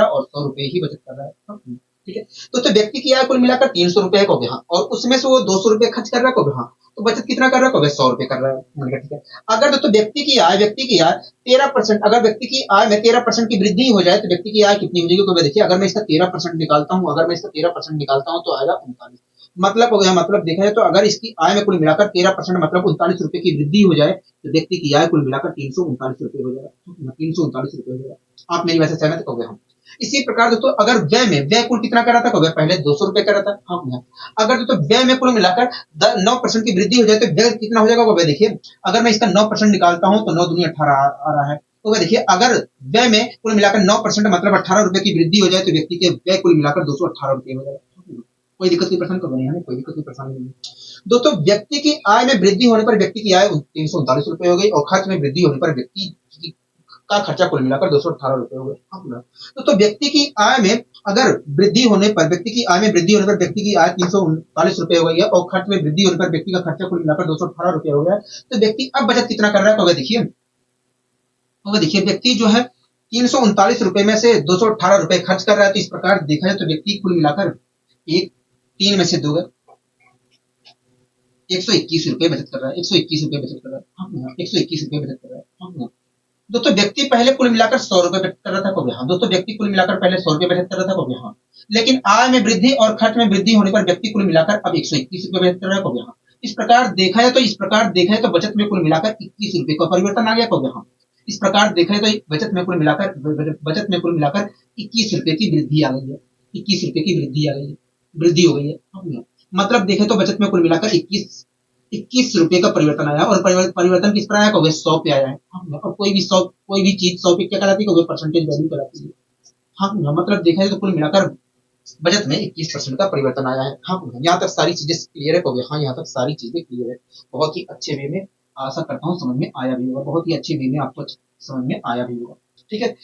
है और 100 रुपए ही बचत कर रहा है। हाँ, ठीक है तो व्यक्ति की आय कुल मिलाकर 300 रुपए है। कहोगे हाँ, और उसमें से वो 200 रुपए खर्च कर रहा है। कहोगे हाँ, तो बचत कितना कर रहा है? कहोगे 100 रुपए कर रहा है। मैंने कहा ठीक है। अगर दोस्तों व्यक्ति की आय 13%, अगर व्यक्ति की आय में 13% की वृद्धि हो जाए तो व्यक्ति की आय कितनी हो जाएगी? तो देखिए, अगर मैं इसका 13% निकालता हूँ, तो आएगा 39। मतलब हो गया, मतलब देखा जाए तो अगर इसकी आय में कुल मिलाकर 13% मतलब 39 रुपए की वृद्धि हो जाए तो व्यक्ति की आय कुल मिलाकर 339 रुपए हो जाएगा। 339 रुपए हो जाएगा। आप मेरी वैसे सहमत कहोगे हम। इसी प्रकार दोस्तों, अगर व्यय कुल कितना कर रहा था? कहोगे पहले 200 रुपए कर रहा था। हाँ, अगर दोस्तों व्यय में कुल मिलाकर 9% की वृद्धि हो जाए तो व्यय कितना हो जाएगा? कहोगे देखिए, अगर मैं इसका 9% निकालता हूँ तो 9 दूनी 18 आ रहा है। तो देखिए, अगर व्यय में कुल मिलाकर 9% मतलब 18 रुपए की वृद्धि हो जाए तो व्यक्ति के व्यय कुल मिलाकर 218 रुपए हो जाएगा। कोई दिक्कत की परेशानी तो नहीं, हमें कोई दिक्कत की परेशानी नहीं। दोस्तों, व्यक्ति की आय में वृद्धि होने पर व्यक्ति की आय 339 रुपए हो गई और खर्च में वृद्धि होने पर व्यक्ति का खर्चा कुल मिलाकर 218 रुपए हो गए। तो व्यक्ति की आय में अगर वृद्धि होने पर व्यक्ति की आय 339 रुपए हो गई है और खर्च में वृद्धि होने पर व्यक्ति का खर्चा कुल मिलाकर 218 रुपए हो गया, तो व्यक्ति अब बचत कितना कर रहा है? कहोगे देखिए, व्यक्ति जो है 339 रुपए में से 218 रुपए खर्च कर रहा है। तो इस प्रकार देखा जाए तो व्यक्ति कुल मिलाकर एक 3 में से 2 121 रुपए बचत कर रहा है। 121 रुपए बचत कर रहा है। 121 रुपए बचत कर रहा है। दोस्तों व्यक्ति पहले कुल मिलाकर 100 रुपए बचत कर रहा था। कहोगे हाँ, दोस्तों व्यक्ति कुल मिलाकर पहले 100 रुपए बचत कर रहा था। कहोगे हाँ, लेकिन आय में वृद्धि और खर्च में वृद्धि होने पर व्यक्ति कुल मिलाकर अब 121 रुपए बचत कर रहा है। कहोगे हाँ, इस प्रकार देखा है तो बचत में कुल मिलाकर 21 रुपए का परिवर्तन आ गया। कहोगे हाँ, इस प्रकार देखा है तो बचत में कुल मिलाकर 21 रुपए की वृद्धि आ गई है। 21 रुपए की वृद्धि हो गई है। मतलब देखें तो बचत में कुल मिलाकर 21 21 रुपए का परिवर्तन आया और परिवर्तन किस पर आया, कहोगे 100 पे आया है। हाँ, और कोई भी चीज 100 पे क्या कहलाती है, कहोगे परसेंटेज वैल्यू कहलाती है। हाँ, मतलब देखा जाए तो कुल मिलाकर बजट में 21% का परिवर्तन आया है। हाँ, यहाँ तक सारी चीजें क्लियर है, कहोगे हाँ यहाँ तक सारी चीजें क्लियर है। बहुत ही अच्छे वे में, आशा करता हूँ समझ में आया भी होगा, बहुत ही अच्छे वे में आपको समझ में आया भी होगा। ठीक है,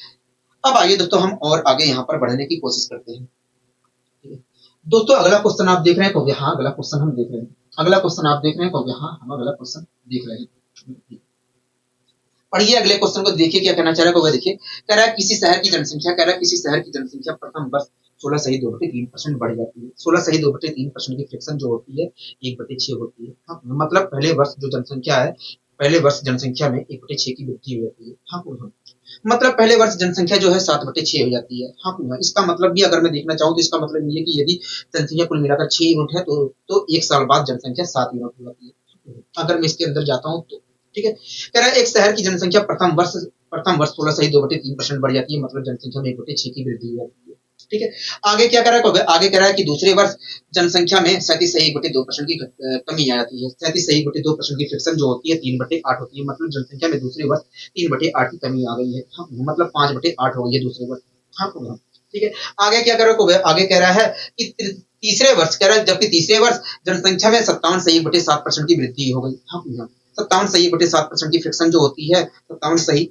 अब आइए दोस्तों हम और आगे यहाँ पर बढ़ने की कोशिश करते हैं। ठीक है दोस्तों, अगला क्वेश्चन आप देख रहे हैं, कहोगे हाँ अगला क्वेश्चन हम देख रहे हैं। अगला क्वेश्चन आप देख रहे हैं, कहोगे हाँ हम अगला क्वेश्चन देख रहे हैं। पढ़िए अगले क्वेश्चन को, देखिए क्या कहना चाह रहा है, कहोगे देखिए कह रहा है किसी शहर की जनसंख्या, कह रहा है किसी शहर की जनसंख्या प्रथम वर्ष 16 सही 2/3% बढ़ जाती है। 16 सही 2/3% की फ्रैक्शन जो होती है 1/6 होती है। हाँ, मतलब पहले वर्ष जो जनसंख्या है, पहले वर्ष जनसंख्या में 1/6 की वृद्धि हो जाती है। हाँ, मतलब पहले वर्ष जनसंख्या जो है 7/6 हो जाती है। हाँ, इसका मतलब भी अगर मैं देखना चाहूँ तो इसका मतलब ये है कि यदि जनसंख्या कुल मिलाकर 6 यूनिट है तो 1 साल बाद जनसंख्या 7 यूनिट हो जाती है। अगर मैं इसके अंदर जाता हूँ तो ठीक है, कह रहा है एक शहर की जनसंख्या प्रथम वर्ष 16 सही 2/3% बढ़ जाती है, मतलब जनसंख्या में 1/6 की वृद्धि हो जाती है। ठीक है, आगे क्या कह रहा है, आगे कह रहा है कि दूसरे वर्ष जनसंख्या में 37 सही 1/2% की कमी आ जाती है। 37 सही 1/2% की फ्रैक्शन जो होती है 3/8 होती है, मतलब जनसंख्या में दूसरे वर्ष 3/8 की कमी आ गई है। हाँ, मतलब 5/8 हो गई है दूसरे वर्ष। हाँ, ठीक है, आगे क्या कह रहा है, आगे कह रहा है कि तीसरे वर्ष कह रहा है, जबकि तीसरे वर्ष जनसंख्या में 57 सही 1/7% की वृद्धि हो गई। हाँ, 57 सही 1/7% की फ्रैक्शन जो होती है, 57 सही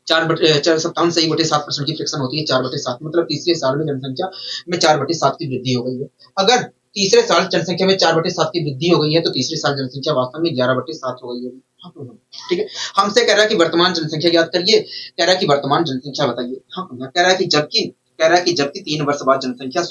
7% की फ्रैक्शन होती है 4/7, मतलब तीसरे साल में जनसंख्या में 4/7 की वृद्धि हो गई है। अगर तीसरे साल जनसंख्या में 4/7 की वृद्धि हो गई है तो तीसरे साल जनसंख्या वास्तव में 11/7 हो गई है। हाँ, ठीक है, हमसे कह रहा है कि वर्तमान जनसंख्या ज्ञात करिए, कह रहा है कि वर्तमान जनसंख्या बताइए। हाँ, कह रहा है कि जबकि 3 वर्ष बाद जनसंख्या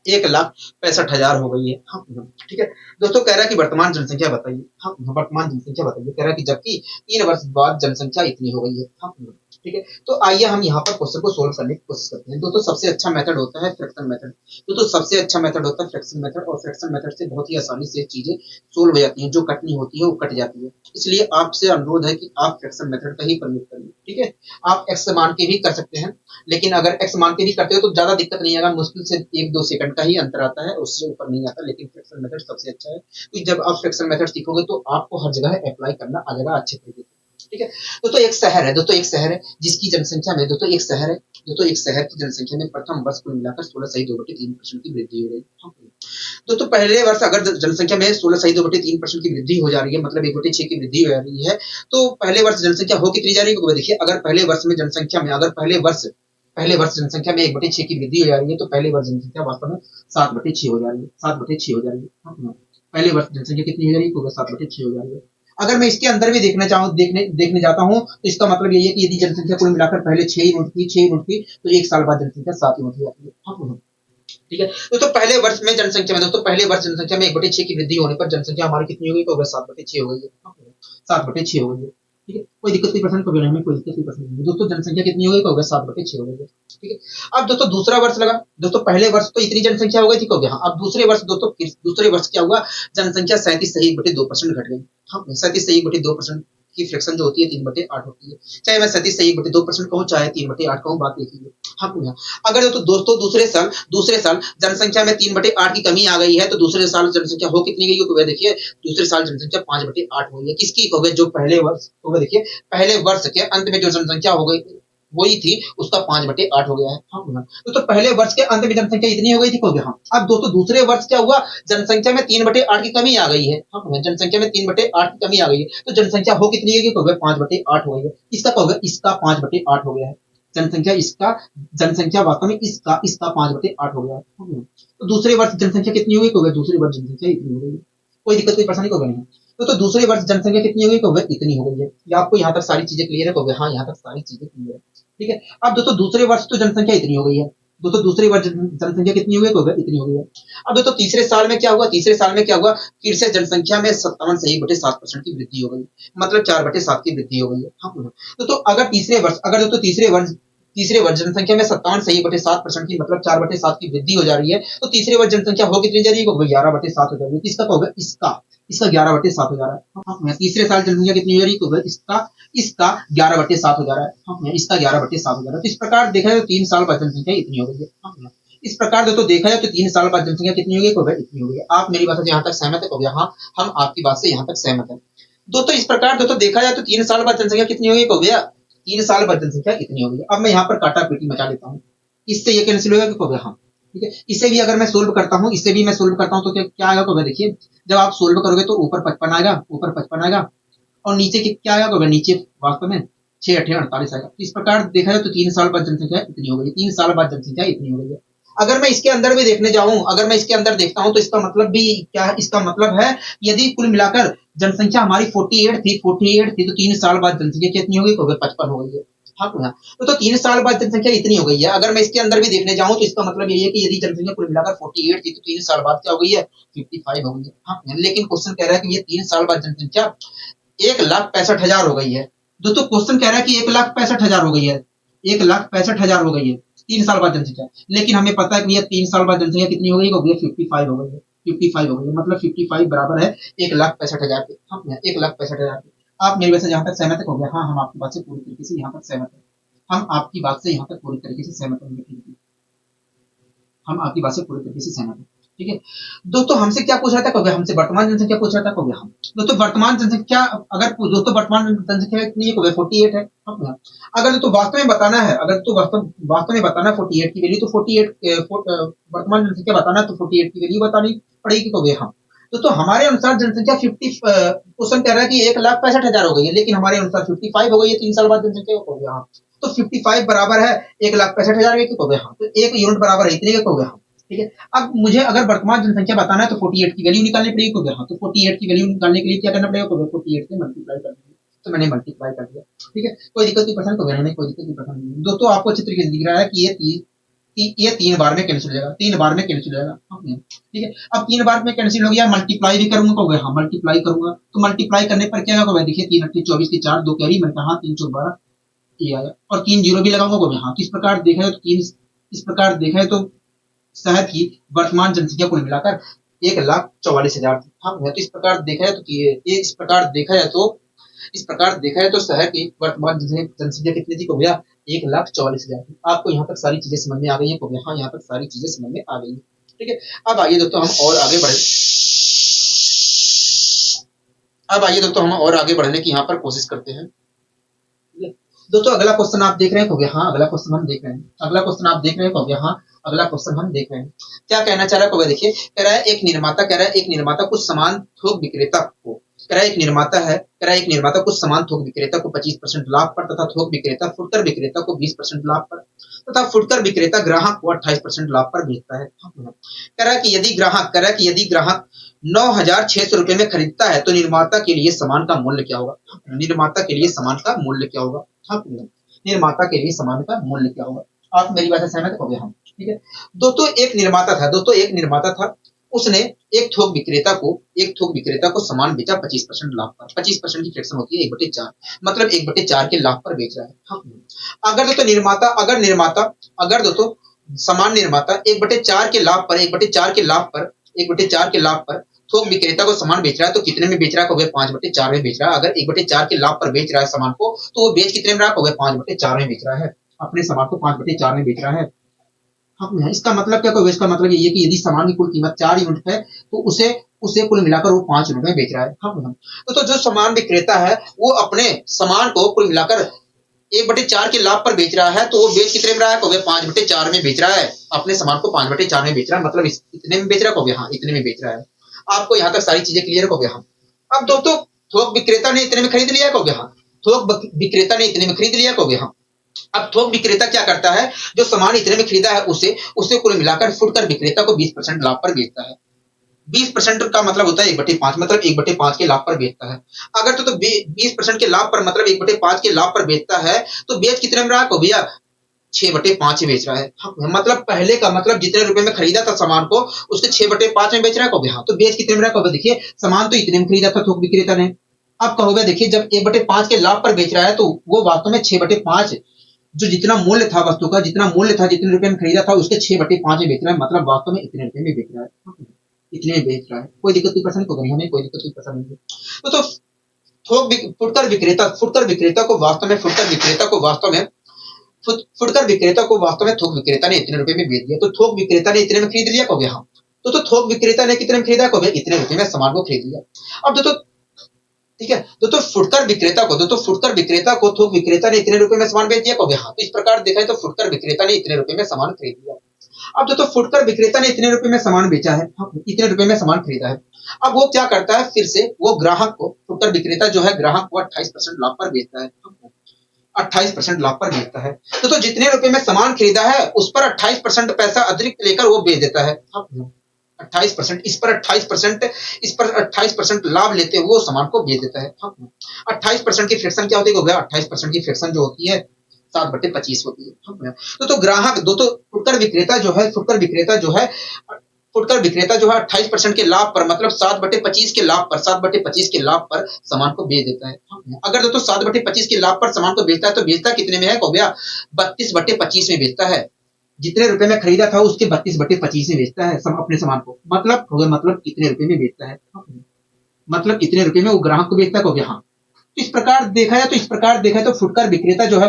1,65,000 हो गई है। हाँ, ठीक है दोस्तों, कह रहा है कि वर्तमान जनसंख्या बताइए। हाँ, वर्तमान जनसंख्या बताइए, कह रहा है कि जबकि 3 वर्ष बाद जनसंख्या इतनी हो गई है। हाँ, ठीक है, तो आइए हम यहाँ पर क्वेश्चन को सोल्व करने की कोशिश करते हैं। दोस्तों सबसे अच्छा मेथड होता है फ्रैक्शन मेथड। दोस्तों सबसे अच्छा मेथड होता है फ्रैक्शन मेथड, और फ्रैक्शन मेथड से बहुत ही आसानी से चीजें सोल्व हो जाती हैं, जो कटनी होती है वो कट जाती है। इसलिए आपसे अनुरोध है कि आप फ्रैक्शन मेथड का ही प्रयोग करिए। ठीक है, आप एक्स मान के भी कर सकते हैं, लेकिन अगर एक्स मान के भी करते हो तो ज्यादा दिक्कत नहीं आएगा, मुश्किल से 1-2 सेकंड का ही अंतर आता है, उससे ऊपर नहीं आता। लेकिन फ्रैक्शन मेथड सबसे अच्छा है, क्योंकि जब आप फ्रैक्शन मेथड सीखोगे तो आपको हर जगह अप्लाई करना आ जाएगा अच्छे तरीके से। ठीक है, दोस्तों एक शहर है जिसकी जनसंख्या में एक शहर की जनसंख्या में प्रथम वर्ष कुल मिलाकर 16 सही 2/3% की वृद्धि हो गई। दोस्तों पहले वर्ष अगर जनसंख्या में 16 सही 2/3% की वृद्धि हो जा रही है, मतलब 1/6 की वृद्धि हो जा रही है, तो पहले वर्ष जनसंख्या हो कितनी जा रही है, देखिए अगर पहले वर्ष में जनसंख्या में अगर पहले वर्ष जनसंख्या में 1/6 की वृद्धि हो जा रही है, तो पहले वर्ष जनसंख्या वास्तव में 7/6 हो जा रही है। 7/6 हो जा रही है। हाँ, पहले वर्ष जनसंख्या कितनी हो जा रही है, 7/6 हो जा रही है। अगर मैं इसके अंदर भी देखने जाता हूँ तो इसका मतलब यही है कि यदि जनसंख्या कुल मिलाकर पहले 6 यूनिट थी तो 1 साल बाद जनसंख्या 7 यूनिट हो जाती है। हाँ, ठीक है, दोस्तों पहले वर्ष में जनसंख्या में 1/6 की वृद्धि होने पर जनसंख्या हमारी कितनी हो गई, तो 7/6 हो गई है। 7/6 हो गई है। ठीक है, कोई दिक्कत कोई परेशानी कभी नहीं, कोई दिक्कत कोई परेशानी नहीं। दोस्तों जनसंख्या कितनी हो गई, तो 7/6 हो गई है। ठीक है, अब दोस्तों दूसरा वर्ष लगा। दोस्तों पहले वर्ष तो इतनी जनसंख्या हो गई थी, हाँ, अब दूसरे वर्ष दोस्तों दूसरे वर्ष क्या हुआ, जनसंख्या 37 सही 1/2% घट गई। हाँ, 37 सही 1/2% की फ्रैक्शन जो होती है 3/8 होती है। चाहे मैं 37 सही 1/2% कहूँ, चाहे 3/8 कहूँ, बात एक ही है। हाँ, अगर तो दोस्तों दूसरे साल जनसंख्या में 3/8 की कमी आ गई है, तो दूसरे साल जनसंख्या हो कितनी गई, तो देखिए दूसरे साल जनसंख्या 5/8 हो गई है। किसकी हो गई, जो पहले वर्ष हो गए, देखिए पहले वर्ष के अंत में जो जनसंख्या हो गई वही थी, उसका 5/8 हो गया है। हाँ, तो पहले वर्ष के अंत में जनसंख्या इतनी हो गई थी, हाँ। अब दोस्तों दूसरे वर्ष क्या हुआ, जनसंख्या में 3/8 की कमी आ गई है। हाँ, जनसंख्या में 3/8 की कमी आ गई है, तो जनसंख्या हो कितनी गई, 5/8 हो गई है। इसका 5/8 हो गया है। जनसंख्या वास्तव में इसका 5/8 हो गया है। तो दूसरे वर्ष जनसंख्या कितनी हुई, दूसरे वर्ष जनसंख्या इतनी हो गई है। कोई दिक्कत कोई परेशानी को नहीं है। तो दूसरे वर्ष जनसंख्या कितनी हो गई, इतनी हो गई है। या आपको यहाँ तक सारी चीजें क्लियर है, हाँ यहाँ तक सारी चीजें क्लियर है। ठीक है, अब दोस्तों दूसरे वर्ष तो जनसंख्या इतनी हो गई है। दोस्तों दूसरे वर्ष जनसंख्या कितनी हो गई, इतनी हो गई है। अब दोस्तों तीसरे साल में क्या हुआ, फिर से जनसंख्या में 57 सही 7% की वृद्धि हो गई, मतलब 4/7 की वृद्धि हो गई है। हाँ, तो अगर तीसरे वर्ष जनसंख्या में 57 सही 7% की, मतलब 4/7 की वृद्धि हो जा रही है, तो तीसरे वर्ष जनसंख्या हो कितनी जा रही है, 11/7 हो जा रही है। किसका होगा, इसका 11/7 हो जा रहा है। हाँ, तीसरे साल जनसंख्या कितनी हो जा रही है, इसका 11/7 हो जा रहा है। हाँ, इसका 11/7 हो जा रहा है। तो इस प्रकार देखा जाए तो 3 साल बाद जनसंख्या इतनी हो गई है। हाँ, इस प्रकार दोस्तों देखा जाए तो 3 साल बाद जनसंख्या कितनी होगी, को इतनी होगी। आप मेरी बात से यहाँ तक सहमत है, को हाँ हम आपकी बात से यहाँ तक सहमत है। दोस्तों इस प्रकार दोस्तों देखा जाए तो 3 साल बाद जनसंख्या कितनी होगी, को 3 साल बाद जनसंख्या इतनी होगी। अब मैं यहाँ पर काटा पीटी मचा लेता हूँ, इससे ये कैंसिल होगा, को हाँ ठीक है। इसे भी अगर मैं सोल्व करता हूँ, इससे भी मैं सोल्व करता हूँ तो क्या आएगा, को देखिए जब आप सोल्व करोगे तो ऊपर 55 आएगा, ऊपर 55 आएगा और नीचे क्या आएगा, को नीचे वास्तव में 6 8 48 आएगा। इस प्रकार देखा जाए तो 3 साल बाद जनसंख्या इतनी हो गई, 3 साल बाद जनसंख्या इतनी हो गई है। अगर मैं इसके अंदर भी देखने जाऊं, अगर मैं इसके अंदर देखता हूं तो इसका मतलब भी क्या है, इसका मतलब है यदि कुल मिलाकर जनसंख्या हमारी 48 थी तो 3 साल बाद जनसंख्या कितनी हो गई, 55 हो गई है। हाँ तो 3 साल बाद जनसंख्या इतनी हो गई है। अगर मैं इसके अंदर भी देखने जाऊं तो इसका मतलब ये है कि यदि जनसंख्या कुल मिलाकर 48 थी तो 3 साल बाद क्या हो गई है, 55 हो गई है। हाँ लेकिन क्वेश्चन कह रहा है कि ये 3 साल बाद जनसंख्या 1,65,000 हो गई है। दोस्तों क्वेश्चन कह रहा है कि 1,65,000 हो गई है, 1,65,000 हो गई है 3 साल बाद जनसंख्या। लेकिन हमें पता है कि भैया 3 साल बाद जनसंख्या कितनी हो गई, 55 हो गई है, 55 हो गई है। मतलब 55 बराबर है 1,65,000 के। हाँ 1,65,000 के। आप मेरी बात से यहाँ तक सहमत हो गया, हाँ हम आपकी बात से पूरी तरीके से यहाँ तक सहमत है, हम आपकी बात से यहाँ तक पूरी तरीके से सहमत होंगे, हम आपकी बात से पूरी तरीके से सहमत है। ठीक है दोस्तों, हमसे क्या पूछ रहा था, कभी हमसे वर्तमान जनसंख्या पूछ रहा था, कभी हम दोस्तों वर्तमान जनसंख्या अगर दोस्तों वर्तमान जनसंख्या कितनी है, 48 है। अगर दोस्तों वास्तव में बताना है, अगर तो वास्तव में बताना है 48 की वैल्यू, तो 48 वर्तमान जनसंख्या बताना है तो 48 की वैल्यू बतानी पड़ेगी, तो वे हम तो हमारे अनुसार जनसंख्या 50 क्वेश्चन कह रहा है कि 1,65,000 हो गई है, लेकिन हमारे अनुसार 55 हो गई है 3 साल बाद जनसंख्या हो गया। तो 55 बराबर है 1,65,000 के, हो गया। तो एक यूनिट बराबर है इतने के, हो गया। ठीक है, अब मुझे अगर वर्तमान जनसंख्या बताना है तो 48 की वैल्यू निकालनी पड़ेगी, हो गया। तो 48 की वैल्यू निकालने के लिए क्या करना पड़ेगा, 48 से मल्टीप्लाई कर देंगे। तो मैंने मल्टीप्लाई कर दिया। ठीक है, कोई दिक्कत नहीं पसंद, नहीं कोई दिक्कत नहीं पसंद। दोस्तों आपको अच्छे तरीके से दिख रहा है कि ये 3 बार में कैंसिल हो जाएगा, 3 बार में कैंसिल हो जाएगा। ठीक है, अब 3 बार में कैंसिल हो गया, मल्टीप्लाई भी करूंगा, हो गया। हाँ मल्टीप्लाई करूंगा तो मल्टीप्लाई करने पर क्या होगा, देखिए 3 8 24 की 4 2 कैरी, मैंने कहा 3 4 12 ये आया, और 3 जीरो भी लगाऊंगा, हो गया। हाँ किस प्रकार देखा है तो 3 इस प्रकार देखा है तो शहर की वर्तमान जनसंख्या कुल मिलाकर 1,44,000 थी। हाँ तो इस प्रकार देखा है तो ये इस प्रकार देखा है तो शहर की वर्तमान जनसंख्या कितनी थी, को भैया 1,44,000 थी। आपको यहाँ तक सारी चीजें समझ में आ गई है, को भैया हाँ यहाँ तक सारी चीजें समझ में आ गई है। ठीक है, अब आइए दोस्तों हम और आगे बढ़े, हम और आगे बढ़ने की यहाँ पर कोशिश करते हैं। दोस्तों अगला क्वेश्चन आप देख रहे हैं, हो गया। हाँ अगला क्वेश्चन हम देख रहे हैं, अगला क्वेश्चन आप देख रहे हैं, हो गया। हाँ अगला क्वेश्चन हम देख रहे हैं, क्या कहना चाह रहा है, को देखिए कह रहा है एक निर्माता कुछ सामान थोक विक्रेता को, कह रहा है एक निर्माता कुछ सामान थोक विक्रेता को 25% लाभ पर तथा थोक विक्रेता फुटकर विक्रेता को 20% लाभ पर तथा फुटकर विक्रेता ग्राहक को 28% लाभ पर बेचता है। कह रहा है कि यदि ग्राहक 9,600 रुपए में खरीदता है तो निर्माता के लिए सामान का मूल्य क्या होगा, निर्माता के लिए सामान का मूल्य क्या होगा। हाँ निर्माता के लिए सामान का मूल्य क्या होगा, आप मेरी बात से सहमत हो गए हम। ठीक है दोस्तों, एक निर्माता था, उसने एक थोक विक्रेता को सामान बेचा 25% लाभ पर। 25% की फ्रैक्शन होती है 1/4, मतलब 1/4 के लाभ पर बेच रहा है। हाँ अगर दोस्तों समान निर्माता 1/4 के लाभ पर थोक विक्रेता को सामान बेच रहा है तो कितने में बेच रहा है, हो गया 5/4 में बेच रहा है। अगर 1/4 के लाभ पर बेच रहा है सामान को तो वो बेच कितने में रहा, हो गया 5/4 में बेच रहा है, अपने सामान को 5/4 में बेच रहा है। हाँ इसका मतलब क्या, कोई इसका मतलब ये कि यदि सामान की कुल कीमत 4 यूनिट है तो उसे कुल मिलाकर वो 5 यूनिट में बेच रहा है। हाँ तो जो सामान विक्रेता है वो अपने सामान को कुल मिलाकर 1/4 के लाभ पर बेच रहा है, तो वो बेच कितने में रहा है, हो गया 5/4 में बेच रहा है, अपने सामान को 5/4 में बेच रहा है, मतलब इतने में बेच रहा है, हो गया। हाँ इतने में बेच रहा है। आपको यहाँ तक सारी चीजें क्लियर हो गया। हाँ अब दोस्तों थोक विक्रेता ने इतने में खरीद लिया, हो गया। हाँ थोक विक्रेता ने इतने में खरीद लिया, हो गया। हाँ अब थोक विक्रेता क्या करता है, जो सामान इतने में खरीदा है उसे कुल मिलाकर फुटकर विक्रेता को 20% लाभ पर बेचता है। 20% का मतलब होता है 1/5, मतलब 1/5 के लाभ पर बेचता है। अगर तो 20% के लाभ पर मतलब 1/5 के लाभ पर बेचता है तो बेच कितने में रहा, भैया 6/5 बेच रहा है। मतलब पहले का मतलब जितने रुपए में खरीदा था सामान को उसके 6/5 में बेच रहा है, कहोगे। हाँ तो बेच कितने में रहा, देखिए सामान तो इतने में खरीदा था थोक विक्रेता ने, अब कहोगे देखिए जब 1/5 के लाभ पर बेच रहा है तो वो वास्तव में 6/5 जो जितना मूल्य था वस्तु का, जितने रुपए में खरीदा था उसके 6/5 में बेच रहा है, मतलब वास्तव में इतने रुपए में बेच रहा है, इतने में बेच रहा है। कोई दिक्कत नहीं पसंद, को हमें कोई दिक्कत नहीं पसंद नहीं। तो फुटकर विक्रेता को वास्तव में फुटकर विक्रेता को वास्तव में थोक विक्रेता ने इतने रुपए में बेच दिया, तो थोक विक्रेता ने इतने में खरीद लिया, कहोगे हाँ। तो थोक विक्रेता ने कितने में खरीदा, कहोगे इतने रुपए में सामान को खरीद लिया। अब दोस्तों ठीक है, तो फुटकर विक्रेता को फुटकर विक्रेता को थोक विक्रेता ने इतने रुपए में सामान बेच दिया, कहोगे हाँ। तो इस प्रकार देखा है तो फुटकर विक्रेता ने इतने रुपए में सामान खरीद लिया। अब दोस्तों फुटकर विक्रेता ने इतने रुपए में सामान बेचा है, इतने रुपए में सामान खरीदा है। अब वो क्या करता है, फिर से वो ग्राहक को, फुटकर विक्रेता जो है ग्राहक को 28% लाभ पर बेचता है, 28% लाभ पर बेचता है। तो जितने रुपए में सामान खरीदा है उस पर 28% पैसा अतिरिक्त लेकर वो बेच देता है। 28% इस पर 28% लाभ लेते हुए वो सामान को बेच देता है। 28% की फ्रैक्शन क्या होती है, हो गया 28% की फ्रैक्शन जो होती है 7/25 होती है। तो ग्राहक फुटकर विक्रेता जो है, फुटकर विक्रेता जो है 28% के लाभ पर, मतलब 7/25 के लाभ पर, 7/25 के लाभ पर सामान को बेच देता है। अगर दोस्तों 7/25 के लाभ पर सामान को बेचता है तो बेचता कितने में है, हो गया 32/25 में बेचता है। जितने रुपए में खरीदा था उसके 32/25 में बेचता है अपने सामान को, मतलब हो गया, मतलब कितने रुपए में बेचता है, मतलब कितने रुपए में वो ग्राहक को बेचता है, हो गया हाँ। तो इस प्रकार देखा है तो फुटकर विक्रेता जो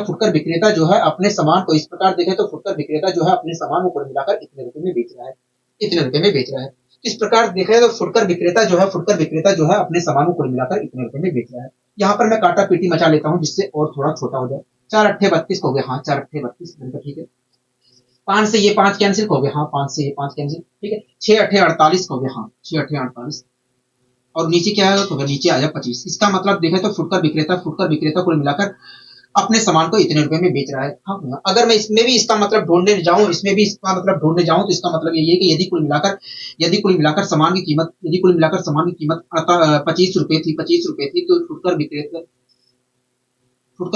है अपने सामान को, इस प्रकार देखा तो फुटकर विक्रेता जो है अपने सामान को कुल मिलाकर इतने रुपए में बेच रहा है, इतने रुपए में बेच रहा है। इस प्रकार देखा जाए तो फुटकर विक्रेता जो है अपने सामान को कुल मिलाकर इतने रुपए में बेच रहा है। यहाँ पर मैं काटा पीटी मचा लेता हूँ जिससे और थोड़ा छोटा हो जाए। 4 अट्ठे 32 हो गया, हाँ 4 अट्ठे 32, ठीक है। 5 से ये 5 कैंसिल हो गया, हाँ 5 से ये 5 कैंसिल, ठीक है। 6 अट्ठे 48 हो गया, हाँ 6 अट्ठे 48, और नीचे क्या है, तो नीचे आ जाए 25। इसका मतलब देखें तो फुटकर विक्रेता कुल मिलाकर अपने सामान को इतने रुपए में बेच रहा है। हाँ, अगर मैं इसमें भी इसका मतलब ढूंढने जाऊं तो इसका मतलब ये है कि यदि कुल मिलाकर सामान की कीमत 25 रुपए थी तो फुटकर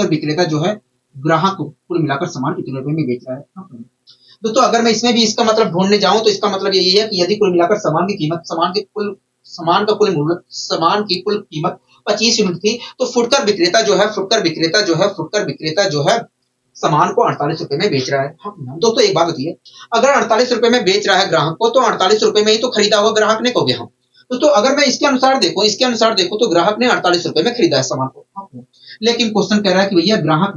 विक्रेता जो है ग्राहक को कुल मिलाकर सामान इतने रुपए में बेच रहा है। हाँ, दोस्तों अगर मैं इसमें भी इसका मतलब ढूंढने जाऊं तो इसका मतलब यही है कि यदि कुल मिलाकर सामान की कुल कीमत 25 यूनिट थी तो फुटकर विक्रेता जो है सामान को 48 रुपए में बेच रहा है। दोस्तों एक बात होती है, अगर 48 रुपए में बेच रहा है ग्राहक को तो 48 रुपए में ही तो खरीदा होगा ग्राहक ने, कहोगे हम। तो अगर मैं इसके अनुसार देखो तो ग्राहक ने 48 रुपए में खरीदा है सामान को। लेकिन क्वेश्चन कह रहा है कि भैया ग्राहक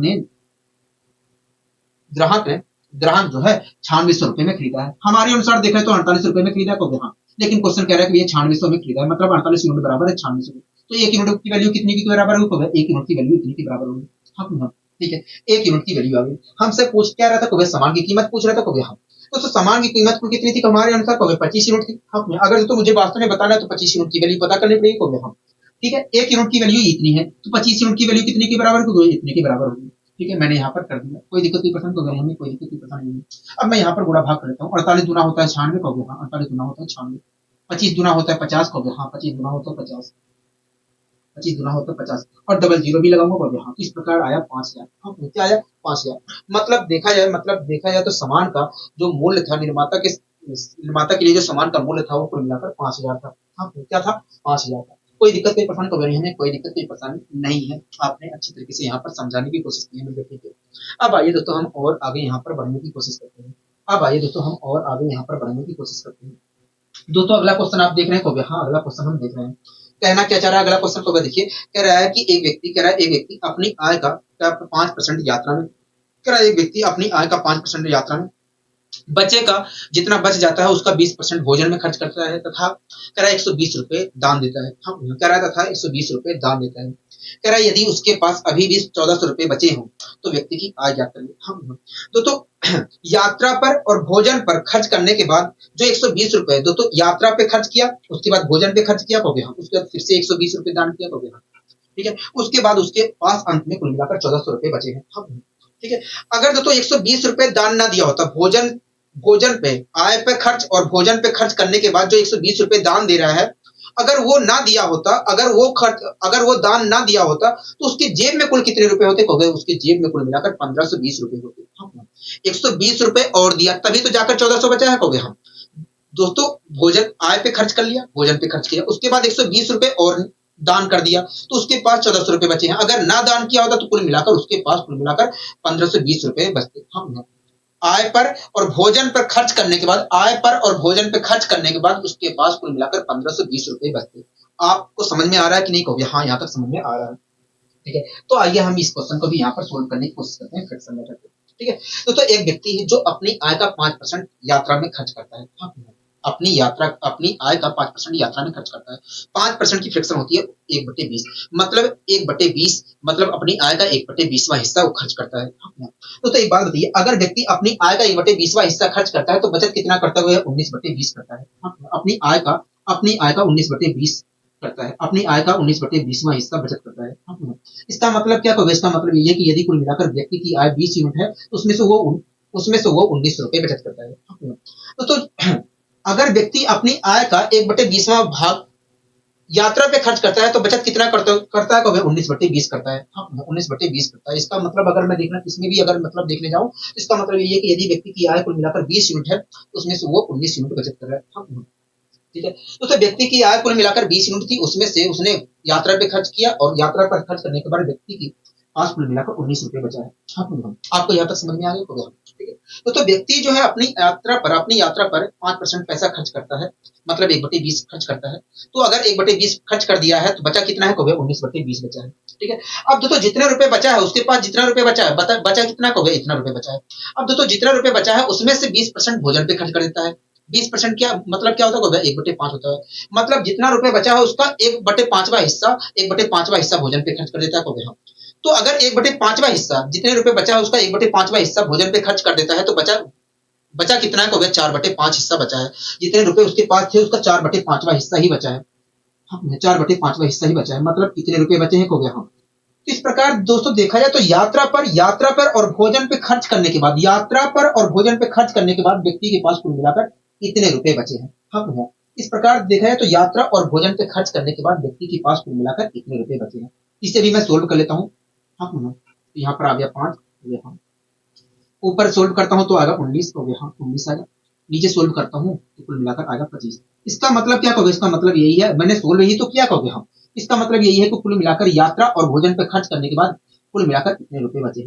जो है 9600 रुपए में खरीदा है। हमारे अनुसार देखा तो 48 रुपए में खरीदा, कहोगे हाँ। लेकिन क्वेश्चन कह रहा है कि ये 9600 में खरीदा है, मतलब 48 यूनिट बराबर है 9600। तो 1 यूनिट की वैल्यू कितनी की बराबर होगी, 1 यूनिट की वैल्यू इतनी की बराबर होगी। हाँ ठीक है, 1 यूनिट की वैल्यू आ गई। हमसे पूछ क्या रहा था, कहोगे सामान की कीमत पूछ रहा था, कहोगे हाँ। तो सामान की कीमत कितनी थी, हमारे अनुसार कहोगे 25 यूनिट थी। हाँ, अगर तो मुझे वास्तव में बताना है तो 25 यूनिट की वैल्यू पता करनी पड़ेगी, कहोगे हाँ। ठीक है, 1 यूनिट की वैल्यू इतनी है तो 25 यूनिट की वैल्यू कितने की बराबर होगी, इतने की बराबर होगी। ठीक है, मैंने यहाँ पर कर दिया, कोई दिक्कत नहीं, पसंद होगा हमें, कोई दिक्कत नहीं, पसंद नहीं। अब मैं यहाँ पर गुणा भाग कर लेता हूँ। 48 गुना होता है 96, कहोगे हाँ 48 गुना होता है 96। 25 गुना होता है 50, कहोगे हाँ 25 गुना होता है 50, 25 गुना होता है 50, और डबल जीरो भी लगाऊंगा, कहोगे हाँ। इस प्रकार आया 5000। हाँ, क्या आया 5000। मतलब देखा जाए तो सामान का जो मूल्य था, निर्माता के लिए जो सामान का मूल्य था वो कुल मिलाकर 5000 था। हाँ, क्या था 5000 था। कोई दिक्कत नहीं, परेशानी कभी हमें कोई दिक्कत नहीं, परेशानी नहीं है। आपने अच्छी तरीके से यहाँ पर समझाने की कोशिश की है मेरे बेटे को। अब आइए दोस्तों हम और आगे यहाँ पर बढ़ने की कोशिश करते हैं। दोस्तों अगला क्वेश्चन आप देख रहे हैं, कहोगे हाँ अगला क्वेश्चन हम देख रहे हैं। कहना क्या चाह रहा है अगला क्वेश्चन, को देखिए। कह रहा है कि एक व्यक्ति अपनी आय का 5% यात्रा में, कह रहा है एक व्यक्ति अपनी आय का 5% यात्रा में, बचे का जितना बच जाता है उसका 20% भोजन में खर्च करता है, तथा कह रहा है 120 रुपए दान देता है। हाँ, कह रहा था 120 रुपए दान देता है। कह रहा है यदि उसके पास अभी भी 1400 रुपए बचे हों तो व्यक्ति की आय क्या करेगी। हाँ, तो यात्रा पर और भोजन पर खर्च करने के बाद जो 120 रुपए तो यात्रा पे खर्च किया, उसके बाद भोजन पे खर्च किया, कहोगे हाँ। उसके बाद फिर से 120 रुपए दान किया, कहोगे हाँ। ठीक है, उसके बाद उसके पास अंत में कुल मिलाकर 1400 रुपए बचे हैं। हाँ, ठीक है। अगर दोस्तों 120 रुपए दान ना दिया होता, भोजन पे, आय पे खर्च और भोजन पे खर्च करने के बाद जो 120 रुपए दान दे रहा है, अगर वो ना दिया होता, अगर वो दान ना दिया होता तो उसकी जेब में कुल कितने रुपए होते, कहोगे उसकी जेब में कुल मिलाकर 1520 रुपए होते। 120 रुपए और दिया तभी तो जाकर 1400 बचा है, कहोगे हम। दोस्तों भोजन आय पे खर्च कर लिया, भोजन पे खर्च किया, उसके बाद 120 रुपए और दान कर दिया तो उसके पास 1400 रुपए बचे हैं। अगर ना दान किया होता तो कुल मिलाकर उसके पास 1520 रुपए बचते। हम आय पर और भोजन पर खर्च करने के बाद उसके पास कुल मिलाकर 1520 रुपए बचते। आपको समझ में आ रहा है कि नहीं, कहोगे हाँ यहाँ तक समझ में आ रहा है। ठीक है, तो आइए हम इस क्वेश्चन को भी यहाँ पर सोल्व करने की कोशिश करते हैं फ्रैक्शन मेथड से। ठीक है। तो एक व्यक्ति है जो अपनी आय का 5% यात्रा में खर्च करता है। हाँ, अपनी आय का 5% यात्रा में खर्च करता है। 5% की फ्रैक्शन होती है 1/20, मतलब 1/20 मतलब अपनी आय का 1/20वां हिस्सा वो खर्च करता है। हाँ, तो एक बात बताइए, अगर व्यक्ति अपनी आय का 1/20वां हिस्सा खर्च करता है तो बचत कितना करता है? 19/20 करता है। हाँ, अपनी आय का 19/20 करता है। अपनी आय का 19/20वां हिस्सा बचत करता है। हाँ, इसका मतलब क्या होगा? इसका मतलब ये है कि यदि कुल मिलाकर व्यक्ति की आय 20 यूनिट है तो उसमें से वो 19 रुपए बचत करता है। तो अगर व्यक्ति अपनी आय का 1/20वां भाग यात्रा पे खर्च करता है तो बचत कितना करता है? 19/20 करता है। हाँ, 19/20 करता है। इसका मतलब अगर मैं देखना इसमें भी अगर मतलब देखने जाऊं तो इसका मतलब ये है कि यदि व्यक्ति की आय कुल मिलाकर 20 यूनिट है तो उसमें से वो 19 यूनिट बचत कर रहा है। हाँ, ठीक है। तो व्यक्ति की आय कुल मिलाकर 20 यूनिट थी, उसमें से उसने यात्रा पे खर्च किया और यात्रा पर खर्च करने के बाद व्यक्ति की पास कुल मिलाकर 19 रुपए बचा है। हाँ, आपको यहाँ तक समझ में आ गया होगा? ठीक है। तो व्यक्ति जो है अपनी यात्रा पर 5% पैसा खर्च करता है, मतलब 1/20 खर्च करता है। तो अगर 1/20 खर्च कर दिया है तो बचा कितना है? 19/20 बचा है। ठीक है। अब दोस्तों जितने रुपए बचा है उसके पास जितना रुपए बचा है बचा कितना इतना रुपए बचा है। अब दोस्तों जितना रुपए बचा है उसमें से 20% भोजन पे खर्च कर देता है। 20% क्या मतलब क्या होता है? 1/5 होता है। मतलब जितना रुपए बचा है उसका 1/5वां हिस्सा भोजन पे खर्च कर देता है। हाँ। तो अगर 1/5वां हिस्सा जितने रुपए बचा है उसका 1/5वां हिस्सा भोजन पे खर्च कर देता है तो बचा बचा कितना है? 4/5 हिस्सा बचा है। जितने रुपए उसके पास थे उसका 4/5वां हिस्सा ही बचा है। हाँ, 4/5वां हिस्सा ही बचा है, मतलब कितने रुपए बचे हैं? हाँ। तो इस प्रकार दोस्तों देखा जाए तो यात्रा पर और भोजन पे खर्च करने के बाद व्यक्ति के पास कुल मिलाकर इतने रुपए बचे हैं। हाँ भैया, इस प्रकार देखा जाए तो यात्रा और भोजन पे खर्च करने के बाद व्यक्ति के पास कुल मिलाकर इतने रुपए बचे हैं। इसे भी मैं सोल्व कर लेता हूँ। हाँ भैया, यहाँ पर आ गया 5, यहाँ ऊपर सोल्व करता हूँ तो आएगा 19, तो यहाँ 19 आएगा। नीचे सोल्व करता हूँ तो कुल मिलाकर आएगा 25। इसका मतलब क्या कहोगे? इसका मतलब यही है, मैंने सोल्व यही तो क्या कहोगे हम। इसका मतलब यही है कि कुल मिलाकर यात्रा और भोजन पर खर्च करने के बाद कुल मिलाकर इतने रुपए बचे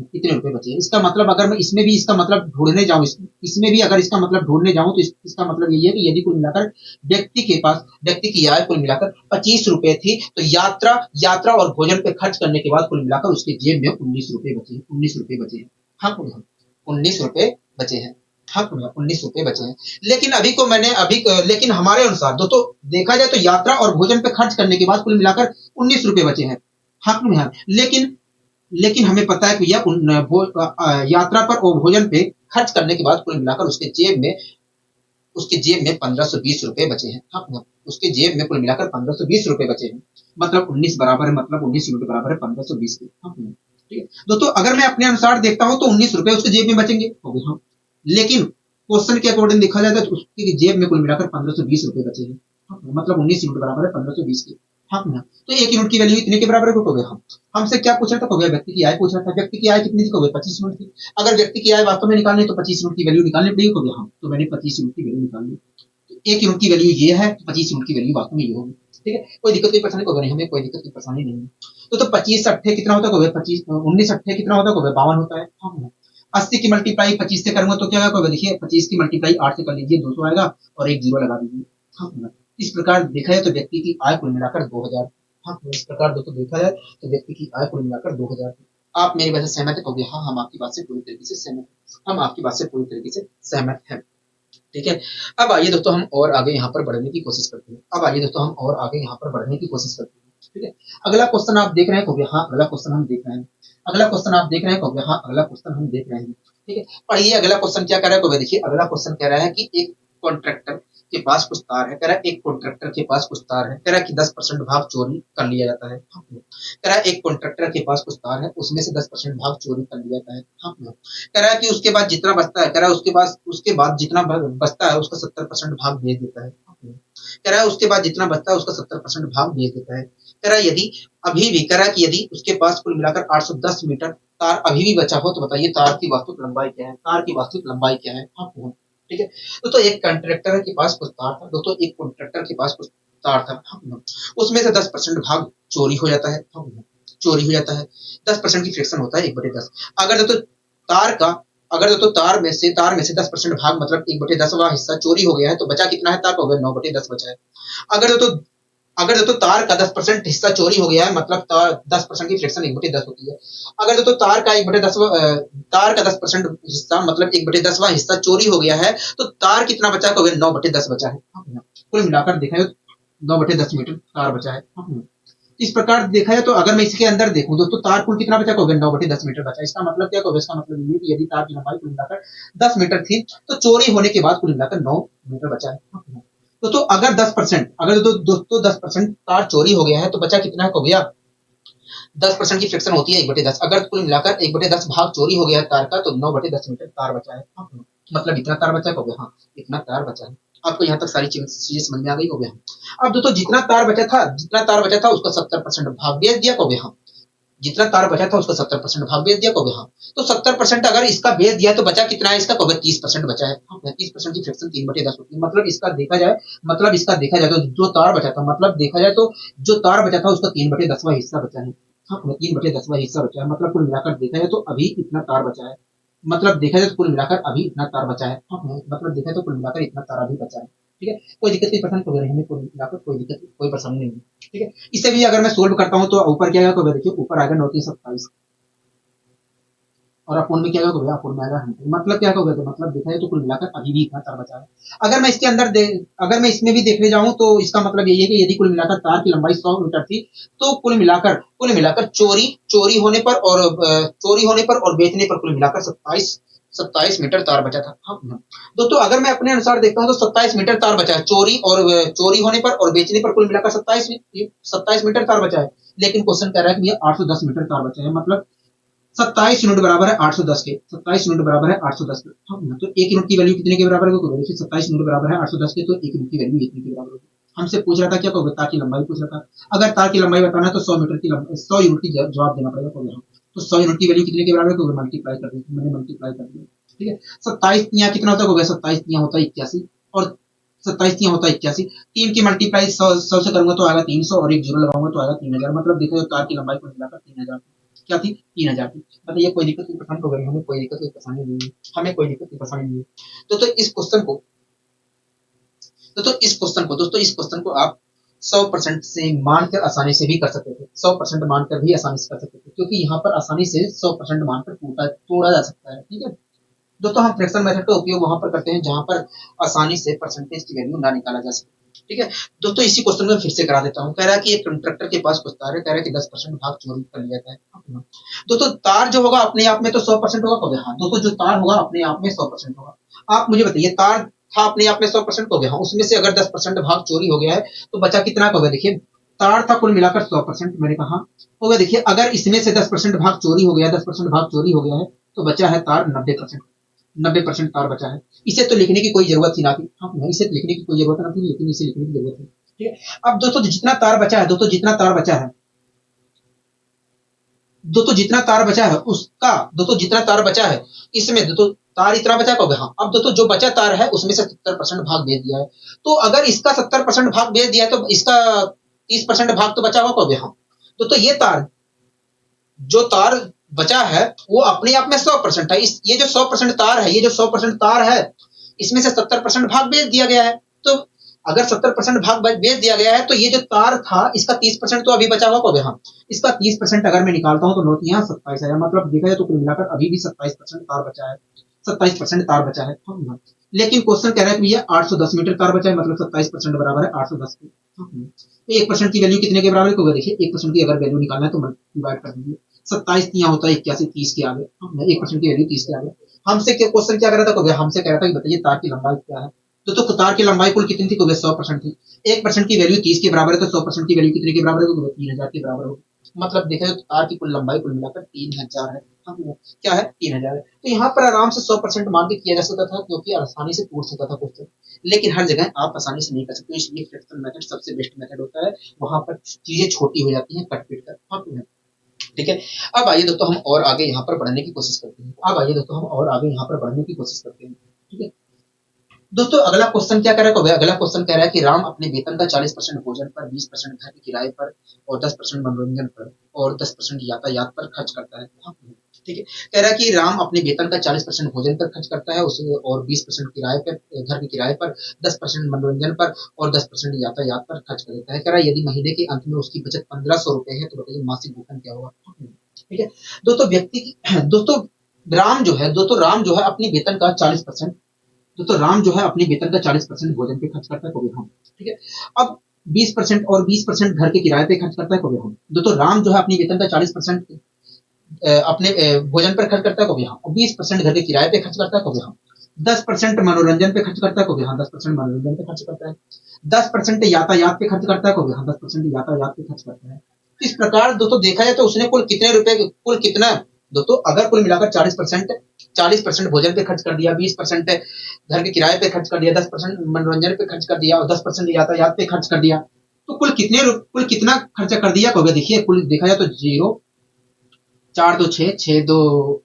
हैं। इसका मतलब अगर मैं इसमें भी इसका मतलब ढूंढने जाऊं इसमें भी अगर इसका मतलब ढूंढने जाऊं तो इसका मतलब यही है कि यदि कुल मिलाकर व्यक्ति की आय कुल मिलाकर 25 रुपए थी तो यात्रा और भोजन पे खर्च करने के बाद कुल मिलाकर उसके जेब में 19 रुपए बचे हैं। 19 रुपए बचे हैं। हाँ, 19 रुपए बचे हैं। हाँ, 19 रुपए बचे हैं। लेकिन हमारे अनुसार दोस्तों देखा जाए तो यात्रा और भोजन पे खर्च करने के बाद कुल मिलाकर 19 रुपए बचे हैं। हाँ, लेकिन लेकिन हमें पता है कि यात्रा पर और भोजन पे खर्च करने के बाद कुल मिलाकर उसके जेब में 1520 रुपए बचे हैं। हाँ, उसके जेब में कुल मिलाकर 1520 रुपए बचे हैं। मतलब 19 बराबर है, मतलब 19 यूनिट बराबर है 1520 के। हाँ, ठीक है दोस्तों, अगर मैं अपने अनुसार देखता हूँ तो 19 रुपए उसके जेब में बचेंगे। हाँ, लेकिन क्वेश्चन के अकॉर्डिंग देखा जाए तो उसकी जेब में कुल मिलाकर 1520 रुपए बचे हैं। हाँ, मतलब 19 यूनिट बराबर है 1520 के। हाँ, तो 1 यूनिट की वैल्यू इतने के बराबर हो गया। हम हमसे क्या पूछ रहा था? व्यक्ति की आय पूछ रहा था। व्यक्ति की आय कितनी थी? 25 यूनिट थी। अगर व्यक्ति की आय वास्तव में निकालनी है तो 25 यूनिट की वैल्यू निकालनी पड़ेगी। हाँ, तो मैंने 25 यूनिट की वैल्यू निकाल ली। 1 यूनिट की वैल्यू ये है, 25 यूनिट की वैल्यू वास्तव में ये होगी। ठीक है, कोई दिक्कत की परेशानी नहीं, हमें कोई दिक्कत की परेशानी नहीं है। तो 25 अट्ठे कितना होता है? 25 19 अट्ठे कितना होता है? 52 होता है। हाँ, 80 की मल्टीप्लाई 25 से करूंगा तो क्या होगा? देखिए 25 की मल्टीप्लाई 8 से कर लीजिए, 200 आएगा और एक जीरो लगा दीजिए। हाँ, इस प्रकार देखा जाए तो व्यक्ति की आय कुल मिलाकर 2000। हाँ, इस प्रकार दोस्तों देखा जाए तो व्यक्ति की आय कुल मिलाकर 2000। आप मेरी बात से सहमत है? हाँ, हम आपकी बात से पूरी तरीके से सहमत हैं। ठीक है। अब आइए दोस्तों हम और आगे यहाँ पर बढ़ने की कोशिश करते हैं। ठीक है। अगला क्वेश्चन आप देख रहे हैं कहोगे हाँ, अगला क्वेश्चन हम देख रहे हैं। ठीक है, पढ़िए अगला क्वेश्चन क्या कह रहा है कहोगे। देखिए अगला क्वेश्चन कह रहा है कि एक कॉन्ट्रैक्टर के पास कुछ तार है। कह रहा है एक कॉन्ट्रैक्टर के पास कुछ तार है। कह रहा है कि 10% भाग चोरी कर लिया जाता है। कह रहा है एक कॉन्ट्रैक्टर के पास कुछ तार है, उसमें से 10% भाग चोरी कर लिया जाता है। कह रहा है कि उसके बाद जितना बचता है, कह रहा है उसके बाद जितना बचता है उसका 70% भाग भेज देता है। कह रहा है उसके बाद जितना बचता है उसका 70% भाग भेज देता है। कह रहा है यदि अभी भी कह रहा है कि यदि उसके पास कुल मिलाकर 810 मीटर तार अभी भी बचा हो तो बताइए तार की वास्तविक लंबाई क्या है। ठीक है, तो एक कंट्रैक्टर के पास कुछ तार था। दोस्तों एक कॉन्ट्रैक्टर के पास कुछ तार था, उसमें से 10% भाग चोरी हो जाता है। 10% की फ्रैक्शन होता है 1/10। अगर दोस्तों तार का तार में से 10% भाग मतलब 1/10वां हिस्सा चोरी हो गया है तो बचा कितना है? तार का 9/10 बचा है। अगर दोस्तों अगर दोस्तों तार का 10% हिस्सा चोरी हो गया है, मतलब तार 10% की फ्रैक्शन 1/10 होती है। अगर दोस्तों तार का 10% हिस्सा मतलब 1/10वां हिस्सा चोरी हो गया है, तो तार कितना बचा है? 9/10 बचा है। कुल मिलाकर देखा जाए 9/10 मीटर तार बचा है। इस प्रकार देखा जाए तो अगर मैं इसके अंदर देखूं दोस्तों, तार कुल कितना बचा? 9/10 मीटर बचा। इसका मतलब क्या होगा? इसका मतलब ये कि यदि तार की लंबाई कुल मिलाकर 10 मीटर थी, तो चोरी होने के बाद कुल मिलाकर 9 मीटर बचा है। तो अगर 10%, अगर दोस्तों 10% तार चोरी हो गया है, तो बचा कितना हो गया? 10% की फ्रैक्शन होती है 1/10। अगर कुल मिलाकर 1/10 भाग चोरी हो गया है तार का, तो 9/10 मीटर तार बचा है। मतलब इतना तार बचा है। हाँ, इतना तार बचा है। आपको यहाँ तक सारी चीजें समझ में आ गई? अब दोस्तों जितना तार बचा था उसका 70% भाग बेच दिया। हाँ, जितना तार बचा था उसका 70% भाग बेच दिया। हाँ, तो 70% अगर इसका बेच दिया तो बचा कितना है? इसका 30% बचा है। 30% की फ्रैक्शन 3/10 होती है। मतलब इसका देखा जाए तो जो तार बचा था, मतलब देखा जाए तो जो तार बचा था उसका 3/10वां हिस्सा बचा है। हाँ, 3/10वां हिस्सा बचा है। मतलब कुल मिलाकर देखा जाए तो अभी इतना तार बचा है। मतलब देखा जाए तो कुल मिलाकर अभी इतना तार बचा है। हाँ, मतलब देखा जाए तो कुल मिलाकर इतना तार अभी बचा है। ठीक है, कोई दिक्कत नहीं, परेशान कोई नहीं, हमें कुल मिलाकर कोई दिक्कत कोई परेशानी नहीं है। ठीक है, इसे भी अगर मैं सोल्व करता हूँ तो ऊपर क्या आएगा? देखिए ऊपर आएगा 9×3=27 और अपोन में क्या होगा? अपोन में आएगा 100। मतलब क्या होगा? मतलब देखा जाए तो कुल मिलाकर अभी भी इतना तार बचा है। अगर मैं इसके अंदर अगर मैं इसमें भी देखने जाऊं तो इसका मतलब यही है कि यदि कुल मिलाकर तार की लंबाई 100 मीटर थी, तो कुल मिलाकर चोरी होने पर और बेचने पर कुल मिलाकर 27 मीटर तार बचा था। हाँ दोस्तों, अगर मैं अपने अनुसार देखता हूँ तो 27 मीटर तार बचा है। चोरी होने पर और बेचने पर कुल मिलाकर 27 मीटर तार बचा है। लेकिन क्वेश्चन कह रहा है कि भैया 810 मीटर तार बचा है। मतलब 27 यूनिट बराबर है 810 के। 27 यूनिट बराबर है 810 के। तो एक यूनिट की वैल्यू कितने के बराबर होगी? देखिए 27 यूनिट बराबर है 810 के, तो एक यूनिट की वैल्यू इतने के बराबर होगी। हमसे पूछ रहा था क्या होगा? तार की लंबाई पूछ रहा था। अगर तार की लंबाई बताना है तो 100 यूनिट की जवाब देना पड़ेगा। तो 100 यूनिट की वैल्यू कितने के बराबर है? मल्टीप्लाई कर दिया, मैंने मल्टीप्लाई कर दिया। ठीक है, 27 तिया कितना होता है? 27 तिया होता है 81 और 27 तिया होता है 81। 3 की मल्टीप्लाई 100 से करूंगा तो आएगा 300 और एक जीरो लगाऊंगा तो आएगा 3000। मतलब देखो तार की लंबाई को मिलाकर 3000 क्या थी? 3000 थी। मतलब ये कोई दिक्कत की परेशानी हो गई, हमें कोई दिक्कत की परेशानी नहीं है। हमें कोई दिक्कत की परेशानी नहीं है। तो इस क्वेश्चन को आप 100% से मानकर आसानी से भी कर सकते थे। 100% मानकर भी आसानी से कर सकते थे, क्योंकि यहाँ पर आसानी से 100% मानकर तोड़ा जा सकता है। ठीक है दोस्तों, हम फ्रैक्शन मेथड का उपयोग वहां पर करते हैं जहां पर आसानी से परसेंटेज की वैल्यू ना निकाला जा सके। ठीक है दोस्तों, इसी क्वेश्चन में फिर से करा देता हूँ। कह रहा है कि एक कंट्रक्टर के पास कुछ तार है, कह रहा है कि 10% भाग चोरी कर लिया जाए। दोस्तों तार जो होगा अपने आप में तो 100% होगा। कब? हाँ दोस्तों, जो तार होगा अपने आप में 100% होगा। आप मुझे बताइए, तार था अपने आप में 100% हो गया। हाँ, उसमें से अगर 10% भाग चोरी हो गया है तो बचा कितना होगा? देखिए तार था कुल मिलाकर 100%, मैंने कहा हो गया। देखिए अगर इसमें से 10% भाग चोरी हो गया, 10% भाग चोरी हो गया है, तो बचा है तार 90%। 90% तार बचा है। इसे तो लिखने की कोई जरूरत थी ना थी। हाँ, इसे लिखने की कोई जरूरत ना थी, लेकिन इसे लिखने की जरूरत है। ठीक है, अब दोस्तों जितना तार बचा है, जितना तार बचा है इसमें दोस्तों तार इतना बचा कहोगे। हाँ, अब दोस्तों जो बचा तार है उसमें से 70% भाग दे दिया है। तो अगर इसका 70% भाग दे दिया तो इसका 30% भाग तो बचा हुआ कहोगे। हाँ दोस्तों, जो तार बचा है वो अपने आप में 100% है। ये जो 100% तार है इसमें से 70% भाग बेच दिया गया है। तो अगर 70% भाग बेच दिया गया है तो ये जो तार था इसका 30% तो अभी बचा हुआ कहोगे। हाँ, इसका 30% अगर मैं निकालता हूँ तो नौ यहाँ 27 आया। मतलब देखा जाए तो कुल मिलाकर अभी भी 27% तार बचा है। 27% तार बचा है। लेकिन क्वेश्चन कह रहा है कि ये 810 मीटर तार बचा है। मतलब 27% बराबर है 810 के। तो 1% की वैल्यू कितने के बराबर होगा? देखिए 1% की अगर वैल्यू निकालना है तो डिवाइड कर दीजिए। 27 तिया होता है 81, 30 के आगे। 1% की वैल्यू 30 के आगे। हमसे क्वेश्चन क्या कर रहा था? हमसे कह रहा था कि बताइए तार की लंबाई क्या है। तो तार की लंबाई कुल कितनी थी? 100% थी। 1% की वैल्यू 30 के बराबर है, तो 100% की वैल्यू कितने के बराबर होगी? 3000 के बराबर होगी। मतलब देखा जाए तो तार की कुल लंबाई कुल मिलाकर 3000 है। क्या है? 3000 है। तो यहाँ पर आराम से 100% मान के किया जा सकता था, क्योंकि आसानी से पूछ सकता था क्वेश्चन। लेकिन हर जगह आप आसानी से नहीं कर सकते, इसलिए फ्रैक्शन मेथड सबसे बेस्ट मेथड होता है। वहां पर चीजें छोटी हो जाती हैं कट पीट कर। ठीक है, अब आइए दोस्तों हम और आगे यहाँ पर बढ़ने की कोशिश करते हैं। ठीक है दोस्तों, अगला क्वेश्चन क्या कह रहा है? अगला क्वेश्चन कह रहा है कि राम अपने वेतन का 40% भोजन पर, 20% घर के किराए पर और 10% मनोरंजन पर और 10% यातायात पर खर्च करता है। ठीक है। कह रहा है कि राम अपने वेतन का 40% भोजन पर खर्च करता है उसे, और 20% किराए पर, घर के किराए पर, 10% मनोरंजन पर और 10% यातायात पर खर्च कर देता है। कह रहा है यदि महीने के अंत में उसकी बचत 1500 रुपए है तो बताइए मासिक भुगतान क्या होगा। ठीक है। दोस्तों व्यक्ति की दोस्तों राम जो है अपनी वेतन का 40%, दोस्तों राम जो है अपने वेतन का 40% भोजन पे खर्च करता है, कभी हम। ठीक है। अब 20% और 20% घर के किराए पे खर्च करता है, कभी हम। दोस्तों राम जो है अपनी वेतन का 40% अपने भोजन पर खर्च करता है, कभी हम। 20% घर के किराए पे खर्च करता है, कभी हम। 10% मनोरंजन पे खर्च करता है, कभी हाँ 10% मनोरंजन पे खर्च करता है। 10% यातायात पे खर्च करता है, कभी हाँ 10% यातायात पे खर्च करता है। इस प्रकार दोस्तों देखा जाए तो उसने कुल कितने रुपए, कुल कितना, दोस्तों अगर कुल मिलाकर 40% भोजन पे खर्च कर दिया, 20% घर के किराए पे खर्च कर दिया, 10% मनोरंजन पे खर्च कर दिया और 10% यातायात पे खर्च कर दिया, तो कुल कितना खर्चा कर दिया, कभी देखिए कुल देखा जाए तो जीरो, 4 2 6 6 2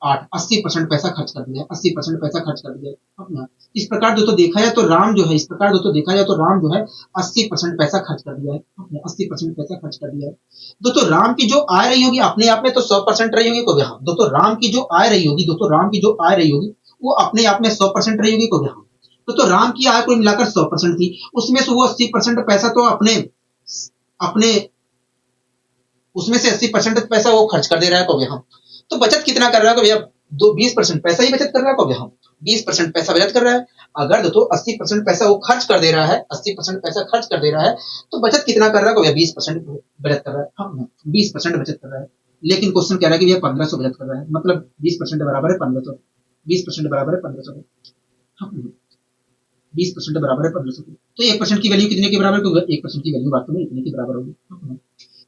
8, 80% पैसा खर्च कर दिया, 80% पैसा खर्च कर दिया अपना। इस प्रकार दोस्तों देखा जाए तो राम जो है, इस प्रकार दोस्तों देखा जाए तो राम जो है 80% पैसा खर्च कर दिया है अपने, 80% पैसा खर्च कर दिया है। दोस्तों राम की जो आय रही होगी अपने आप में तो 100% रही होगी, को यहाँ दोस्तों राम की जो आय रही होगी, दोस्तों राम की जो आय रही होगी वो अपने आप में 100% रही होगी, को यहाँ तो राम की आय को मिलाकर 100% थी, उसमें से वो 80% पैसा तो अपने अपने उसमें से 80% पैसा वो खर्च कर दे रहा है, कभी हम। तो बचत कितना कर रहा है, भैया दो 20% पैसा ही बचत कर रहा है, कभी हम। 20% पैसा बचत कर रहा है। अगर दोस्तों 80% पैसा वो खर्च कर दे रहा है, 80% पैसा खर्च कर दे रहा है, तो बचत कितना कर रहा है, भैया 20% बचत कर रहा है, हाँ 20% बचत कर रहा है। लेकिन क्वेश्चन कह रहा है कि भैया 1500 बचत कर रहा है, मतलब 20% बराबर है 1500, 20% बराबर है 1500, हाँ 20% बराबर है 1500, तो 1% की वैल्यू कितने के बराबर होगी, 1% की वैल्यू वास्तव में इतने की बराबर होगी, हाँ।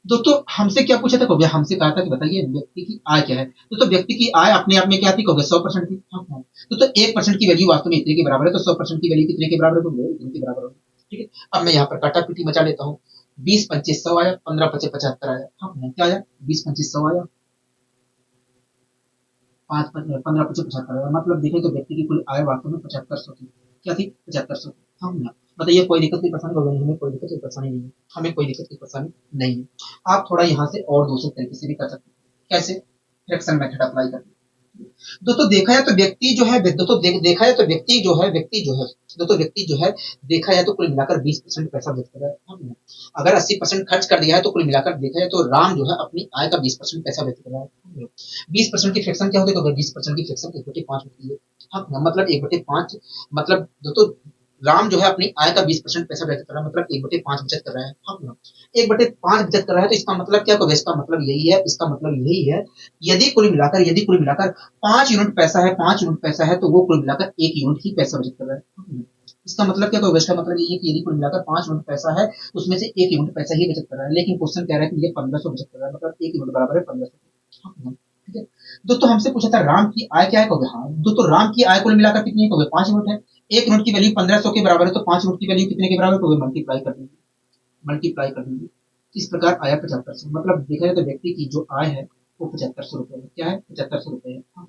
दोस्तों हमसे क्या पूछा था, कहोगे हमसे कहा था कि बताइए व्यक्ति की आय क्या है, तो व्यक्ति की आय अपने आप में क्या थी, कहोगे 100% थी, हाँ, हाँ। तो 1% की वैल्यू वास्तव में इतने के बराबर है, तो 100% की वैल्यू कितने के बराबर होगी, इतने के बराबर होगी। ठीक है। अब मैं यहाँ पर काटा पीटी मचा लेता हूँ। 20 25 100 आया, 15 25 75 आया, हाँ क्या आया, 20 25 100 आया, 5 15 25 75 आया, मतलब देखें तो व्यक्ति की कुल आय वास्तव में 7500 थी, क्या थी 7500, हाँ ना। बताइए कोई दिक्कत की परेशानी होगी, हमें कोई दिक्कत की परेशानी नहीं है, हमें कोई दिक्कत की परेशानी नहीं है। आप थोड़ा यहाँ से और दूसरे तरीके से भी कर सकते हैं, कैसे, फ्रैक्शन मेथड अप्लाई करके। दोस्तों देखा जाए तो व्यक्ति जो है, देखा जाए तो व्यक्ति जो है देखा जाए तो कुल मिलाकर 20% पैसा बचत कर रहा है, हाँ। अगर 80% खर्च कर दिया है तो कुल मिलाकर देखा जाए तो राम जो है अपनी आय का 20% पैसा बचत कर रहा है। 20% की फ्रैक्शन क्या होती है, तो अगर 20% की फ्रैक्शन 1/5 होती है, हाँ मतलब 1/5, मतलब दोस्तों राम जो है अपनी आय का 20% पैसा बचत कर रहा है, मतलब 1/5 बचत कर रहा है, हाँ 1/5 बचत कर रहा है, तो इसका मतलब क्या होगा, इसका मतलब यही है, इसका मतलब यही है, यदि कुल मिलाकर 5 यूनिट पैसा है, 5 यूनिट पैसा है, तो वो कुल मिलाकर 1 यूनिट ही पैसा बचत कर रहा है। इसका मतलब क्या होगा, इसका मतलब ये है कि यदि कुल मिलाकर 5 यूनिट पैसा है, उसमें से 1 यूनिट पैसा ही बचत कर रहा है, लेकिन क्वेश्चन कह रहा है कि ये 1500 बचत कर रहा है, मतलब 1 यूनिट बराबर है 1500। ठीक है। दोस्तों हमसे पूछा था राम की आय क्या है, कहोगे हाँ दोस्तों राम की आय कुल मिलाकर कितनी, कहोगे 5 यूनिट है। 1 यूनिट की वैल्यू 1500 के बराबर है, तो 5 यूनिट की वैल्यू कितने के बराबर, कहोगे मल्टीप्लाई कर देंगे, मल्टीप्लाई कर देंगे। इस प्रकार आया 7500, मतलब देखा जाए तो व्यक्ति की जो आय है वो 7500 रुपए है, क्या है 7500 रुपए है, हाँ।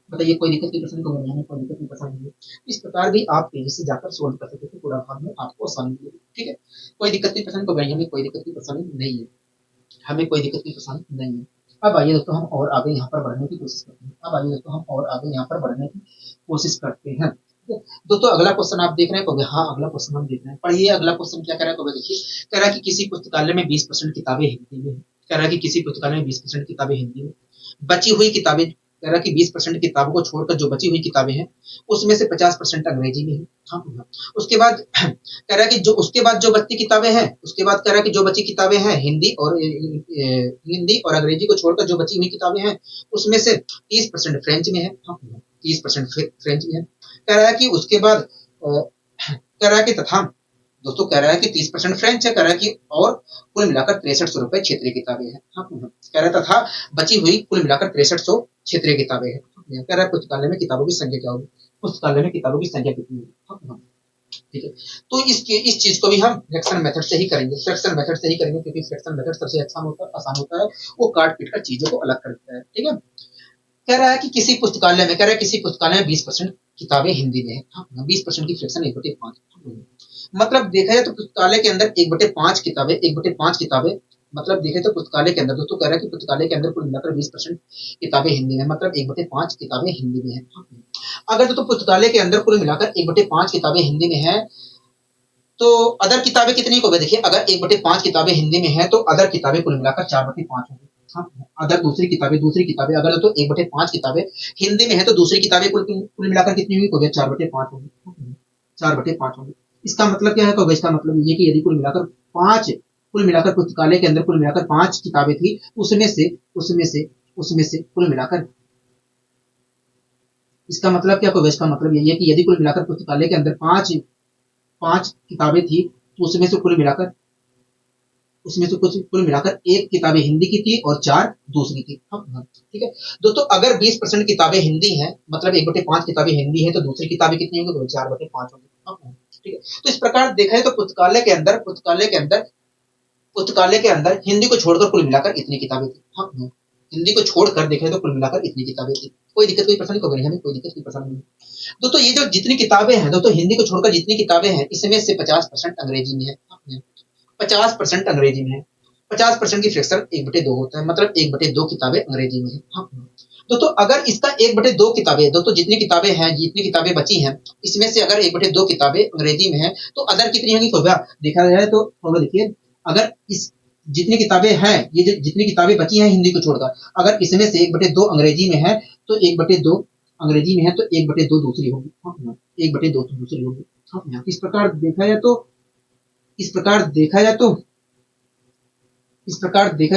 बताइए कोई दिक्कत की परेशानी, को नहीं है, कोई दिक्कत की परेशानी नहीं है। इस प्रकार भी आप पेज से जाकर सोल्व कर सकते थे, पूरा भाग में आपको आसानी मिलेगी। ठीक है। कोई दिक्कत की परेशानी, को हमें कोई दिक्कत की परेशानी नहीं है, हमें कोई दिक्कत की परेशानी नहीं है। अब आइए दोस्तों हम और आगे यहाँ पर बढ़ने की कोशिश करते हैं, अब आइए दोस्तों हम और आगे यहाँ पर बढ़ने की कोशिश करते हैं। दोस्तों अगला क्वेश्चन आप देख रहे हैं, हाँ अगला क्वेश्चन हम देख रहे हैं, पढ़िए अगला क्वेश्चन क्या कह रहा है, देखिए कह रहा है कि किसी पुस्तकालय में 20% किताबें हिंदी में, कह रहा है कि किसी पुस्तकालय में 20% किताबें हिंदी में, बची हुई किताबें, कह रहा है कि 20% किताबों को छोड़कर जो बची हुई किताबें हैं उसमें से 50% अंग्रेजी में है, हाँ। उसके बाद कह रहा है कि जो उसके बाद जो बची किताबें हैं, उसके बाद कह रहा है कि जो बची किताबें हैं हिंदी और अंग्रेजी को छोड़कर जो बची हुई किताबें हैं उसमें से 30% फ्रेंच में है, हाँ। 30% फ्रेंच में है। कह रहा है कि उसके बाद कह रहा है कि तथा दोस्तों कह रहा है कि 30% फ्रेंच है, कह रहा है कि और कुल मिलाकर 6300 रुपए क्षेत्रीय किताबें हैं, हाँ। कह रहा तथा बची हुई कुल मिलाकर 6300 क्षेत्रीय किताबें हैं। कह रहा है पुस्तकालय में किताबों की संख्या क्या होगी, पुस्तकालय में किताबों की संख्या कितनी होगी, हाँ। ठीक है। तो इस चीज को भी हम फ्रैक्शन मेथड से ही करेंगे, फ्रैक्शन मेथड से ही करेंगे, क्योंकि फ्रैक्शन मेथड सबसे आसान होता है, वो काट पीट कर चीजों को अलग करता है। ठीक है। कह रहा है कि किसी पुस्तकालय में, कह रहा है किसी पुस्तकालय में 20% किताबें हिंदी में है, हाँ। 20% की फ्रैक्शन 1/5, मतलब देखा जाए तो पुस्तकालय के अंदर 1/5 किताबें मतलब देखें तो पुस्तकालय के अंदर, दोस्तों कह रहा है कि पुस्तकालय के अंदर कुल मिलाकर 20% किताबें हिंदी में, मतलब 1/5 किताबें हिंदी में है। अगर दोस्तों पुस्तकालय के अंदर कुल मिलाकर 1/5 किताबें हिंदी में है, तो अदर किताबें कितनी हो गई? देखिए अगर 1/5 किताबें हिंदी में है तो अदर किताबें कुल मिलाकर 4/5 होंगी। हाँ, अदर दूसरी किताबें अगर तो 1/5 किताबें हिंदी में है तो दूसरी किताबें कुल कुल मिलाकर कितनी हुई? हो गया 4/5 होगी। 4/5 होगी। इसका मतलब क्या है? तो इसका मतलब ये कि यदि कुल मिलाकर पुस्तकालय के अंदर कुल मिलाकर 5 किताबें थी, उसमें से कुल मिलाकर, इसका मतलब क्या होगा? इसका मतलब यही है कि यदि कुल मिलाकर पुस्तकालय के अंदर पांच किताबें थी, तो उसमें से कुछ कुल मिलाकर एक किताबें हिंदी की थी और 4 दूसरी थी। ठीक है दोस्तों, अगर 20% किताबें हिंदी हैं, मतलब 1/5 किताबें हिंदी है, तो दूसरी किताबें कितनी होंगी? तो 4/5 होंगी। ठीक है, तो इस प्रकार देखा है तो पुस्तकालय के अंदर हिंदी को छोड़कर कुल मिलाकर इतनी किताबें थी। हिंदी को छोड़कर देखें तो कुल मिलाकर इतनी किताबें थी। कोई दिक्कत, कोई परेशानी? कोई नहीं, कोई दिक्कत, कोई परेशानी नहीं। दोस्तों ये जो जितनी किताबें हैं, दोस्तों हिंदी को छोड़कर जितनी किताबें हैं, इसमें से 50% अंग्रेजी में है। 50% अंग्रेजी में है। 50% की फ्रैक्शन 1/2 होता है, मतलब 1/2 किताबें अंग्रेजी में है। दोस्तों अगर इसका 1/2 किताबें, दोस्तों जितनी किताबें बची हैं, इसमें से अगर 1/2 किताबें अंग्रेजी में है, तो अदर कितनी होंगी? तो देखा जाए तो देखिए, अगर इस जितनी किताबें हैं, जितनी किताबें बची हैं हिंदी को छोड़कर, अगर इसमें से 1/2 अंग्रेजी में है, तो 1/2 अंग्रेजी में है, तो 1/2 दूसरी होगी। 1/2 दूसरी होगी। इस प्रकार देखा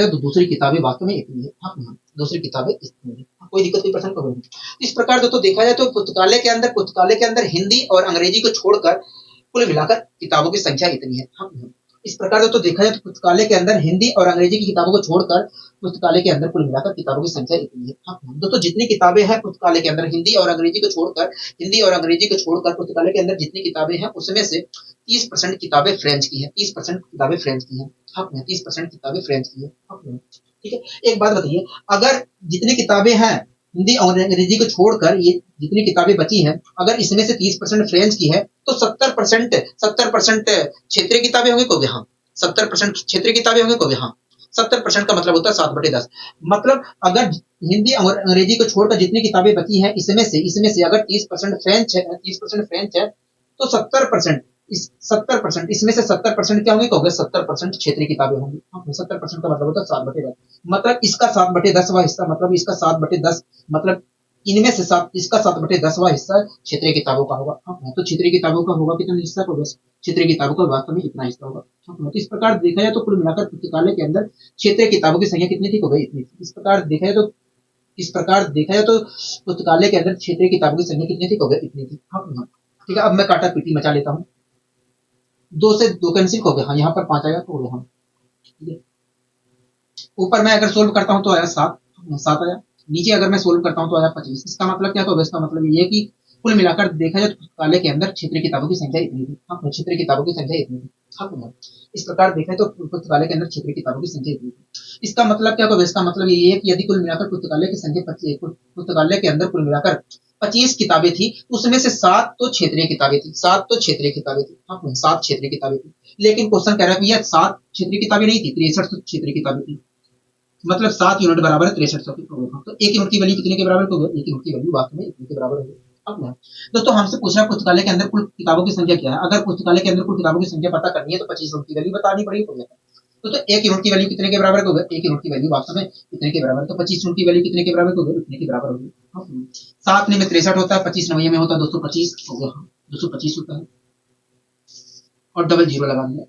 जाए तो दूसरी किताबें वास्तव में इतनी है। दूसरी किताबें इतनी है। कोई दिक्कत, कोई प्रश्न? कोई नहीं। इस प्रकार दोस्तों देखा जाए तो पुस्तकालय के अंदर हिंदी और अंग्रेजी को छोड़कर कुल मिलाकर किताबों की संख्या इतनी है। इस प्रकार दोस्तों देखा जाए तो पुस्तकालय के अंदर हिंदी और अंग्रेजी की किताबों को छोड़कर पुस्तकालय के अंदर कुल मिलाकर किताबों की संख्या इतनी है। दोस्तों जितनी किताबें हैं पुस्तकालय के अंदर, हिंदी और अंग्रेजी को छोड़कर पुस्तकालय के अंदर जितनी किताबें हैं, उसमें से 30% किताबें फ्रेंच की हैं। 30% किताबें फ्रेंच की हैं। 30% किताबें फ्रेंच की हैं। ठीक है, एक बात बताइए, अगर जितनी किताबें हैं हिंदी और अंग्रेजी को छोड़कर, ये जितनी किताबें बची हैं, अगर इसमें से 30% फ्रेंच की है, तो 70% क्षेत्रीय किताबें होंगी। को हाँ, 70% क्षेत्रीय किताबें होंगी। को हाँ, 70% का मतलब होता है 7/10। मतलब अगर हिंदी और अंग्रेजी को छोड़कर जितनी किताबें बची हैं, इसमें से अगर 30% फ्रेंच है, तो 70%, इस 70%, इसमें से 70% क्या होंगे? कहोगे 70% क्षेत्रीय किताबें होंगी। 70% का मतलब होता है 7/10। मतलब इसका 7/10वां हिस्सा, मतलब इसका 7/10, मतलब इनमें से इसका 7/10वां हिस्सा क्षेत्रीय किताबों का होगा। तो क्षेत्रीय किताबों का होगा कितना हिस्सा? होगा क्षेत्रीय किताबों का वास्तव में इतना हिस्सा होगा। तो इस प्रकार देखा जाए तो कुल मिलाकर पुस्तकालय के अंदर क्षेत्रीय किताबों की संख्या कितनी थी? हो गई इतनी थी। इस प्रकार देखा जाए तो पुस्तकालय के अंदर क्षेत्रीय किताबों की संख्या कितनी थी? हो गई इतनी थी। ठीक है, अब मैं काटा पीटी मचा लेता हूँ। 2 से 2 कैंसिल हो गया। हाँ, यहाँ पर 5 आएगा तो हो गया। हाँ, ठीक है। ऊपर मैं अगर सोल्व करता हूँ तो आया 7 आया। नीचे अगर मैं सोल्व करता हूँ तो आया 25। इसका मतलब क्या होगा? इसका मतलब ये है कि कुल मिलाकर देखा जाए तो पुस्तकालय के अंदर क्षेत्रीय किताबों की संख्या इतनी थी। क्षेत्रीय किताबों की संख्या इतनी थी। इस प्रकार देखा तो पुस्तकालय के अंदर क्षेत्रीय किताबों की संख्या इतनी थी। इसका मतलब क्या होगा? इसका मतलब ये है कि यदि कुल मिलाकर पुस्तकालय के अंदर कुल मिलाकर 25 किताबें थी, उसमें से 7 तो क्षेत्रीय किताबें थी। 7 क्षेत्रीय किताबें थी। लेकिन क्वेश्चन कह रहा है भैया 7 क्षेत्रीय किताबें नहीं थी, 63 क्षेत्रीय किताबें थी। मतलब 7 यूनिट बराबर है 6300 की। तो एक यूनिट की वैल्यू कितने के बराबर होगी? एक यूनिट की वैल्यू वास्तव में इतने के बराबर होगी। अब ना दोस्तों हमसे पूछ रहा है पुस्तकालय के अंदर कुल किताबों की संख्या क्या है। अगर पुस्तकालय के अंदर कुल किताबों की संख्या पता करनी है तो 25 यूनिट की वैल्यू बतानी पड़ेगी। तो एक यूनिट की वैल्यू कितने के बराबर होगी? एक यूनिट की वैल्यू वास्तव में इतने के बराबर। तो 25 यूनिट की वैल्यू कितने के बराबर होगी? इतने के बराबर होगी। 7 में 63 होता है, 25 नवैया में होता है 225 हो गया। 225 होता है और डबल जीरो लगा दिया।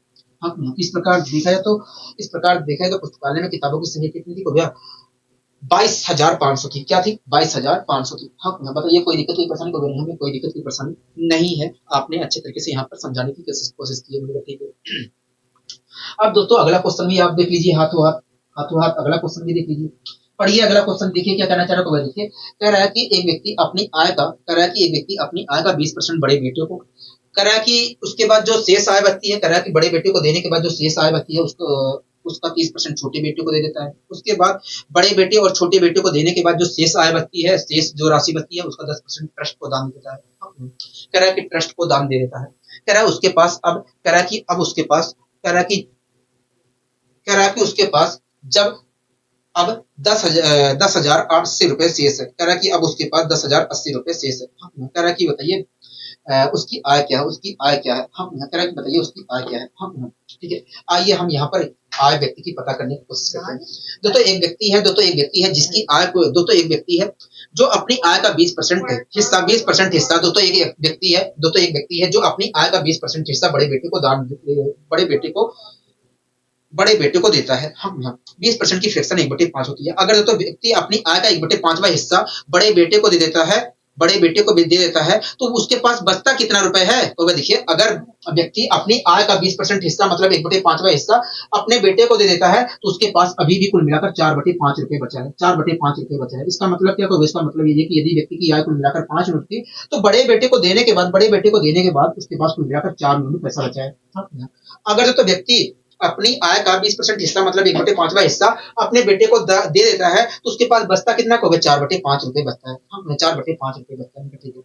इस प्रकार देखा जाए तो पुस्तकालय में किताबों की संख्या कितनी थी? हो गया 22,500 थी। क्या थी? 22,500 थी। बताइए कोई दिक्कत, कोई परेशानी? को हमें कोई दिक्कत, कोई परेशानी नहीं है। आपने अच्छे तरीके से यहाँ पर समझाने की कोशिश की है। ठीक है, अब दोस्तों अगला क्वेश्चन भी आप देख लीजिए, हाथों हाथ अगला क्वेश्चन भी देख लीजिए। पढ़िए अगला क्वेश्चन, देखिए क्या कहना चाह रहा है। देखिए कह रहा है कि एक व्यक्ति अपनी आय का 20% बड़े बेटे को, कह रहा है कि उसके बाद जो शेष आय बचती है, कह रहा है कि बड़े बेटे को देने के बाद जो शेष आय बचती है उसका 30% छोटे बेटे को दे देता है। उसके बाद बड़े बेटे और छोटे बेटे को देने के बाद जो शेष आय बचती है, शेष जो राशि बचती है, उसका 10% ट्रस्ट को दान देता है। कह रहा है कि ट्रस्ट को दान दे देता है। कह रहा है उसके पास अब कह रहा है कि अब उसके पास कह रहा है कि कह रहा है कि उसके पास जब अब 10,080 रुपए शेष है। कह रहा है कि अब उसके पास 10,080 रुपए शेष है। कह रहा है कि बताइए उसकी आय क्या है, उसकी आय क्या है। हम कह रहा है कि बताइए उसकी आय क्या है। हम ठीक है, आइए हम यहाँ पर आय व्यक्ति की पता करने की कोशिश करते हैं। दोस्तों एक व्यक्ति है, दोस्तों एक व्यक्ति है जिसकी आय को, दोस्तों एक व्यक्ति है जो अपनी आय का 20% हिस्सा, 20% हिस्सा, दोस्तों एक व्यक्ति है, दोस्तों एक व्यक्ति है जो अपनी आय का 20% हिस्सा बड़े बेटे को दान, बड़े बेटे को देता है। हम 20% की फ्रैक्शन 1/5 होती है। अगर तो व्यक्ति अपनी आय का 1/5वां हिस्सा बड़े बेटे को दे देता है, बड़े बेटे को दे देता है, तो उसके पास बचता कितना रुपए है। तो देखिए अगर व्यक्ति अपनी आय का 20% हिस्सा मतलब 1/5वां हिस्सा अपने बेटे को दे देता है, तो उसके पास अभी भी कुल मिलाकर 4/5 रुपए बचा है। 4/5 रुपए बचा है। इसका मतलब क्या होगा, इसका मतलब ये है कि यदि व्यक्ति की आय कुल मिलाकर 5 यूनिट थी, तो बड़े बेटे को देने के बाद, बड़े बेटे को देने के बाद उसके पास कुल मिलाकर 4 यूनिट पैसा बचा है। अगर तो व्यक्ति अपनी आय का 20% हिस्सा मतलब 1/5वां हिस्सा अपने बेटे को दे देता है, तो उसके पास बचता कितना को 4/5 रुपए बचता है। 4/5 रुपए बचता है। ठीक है,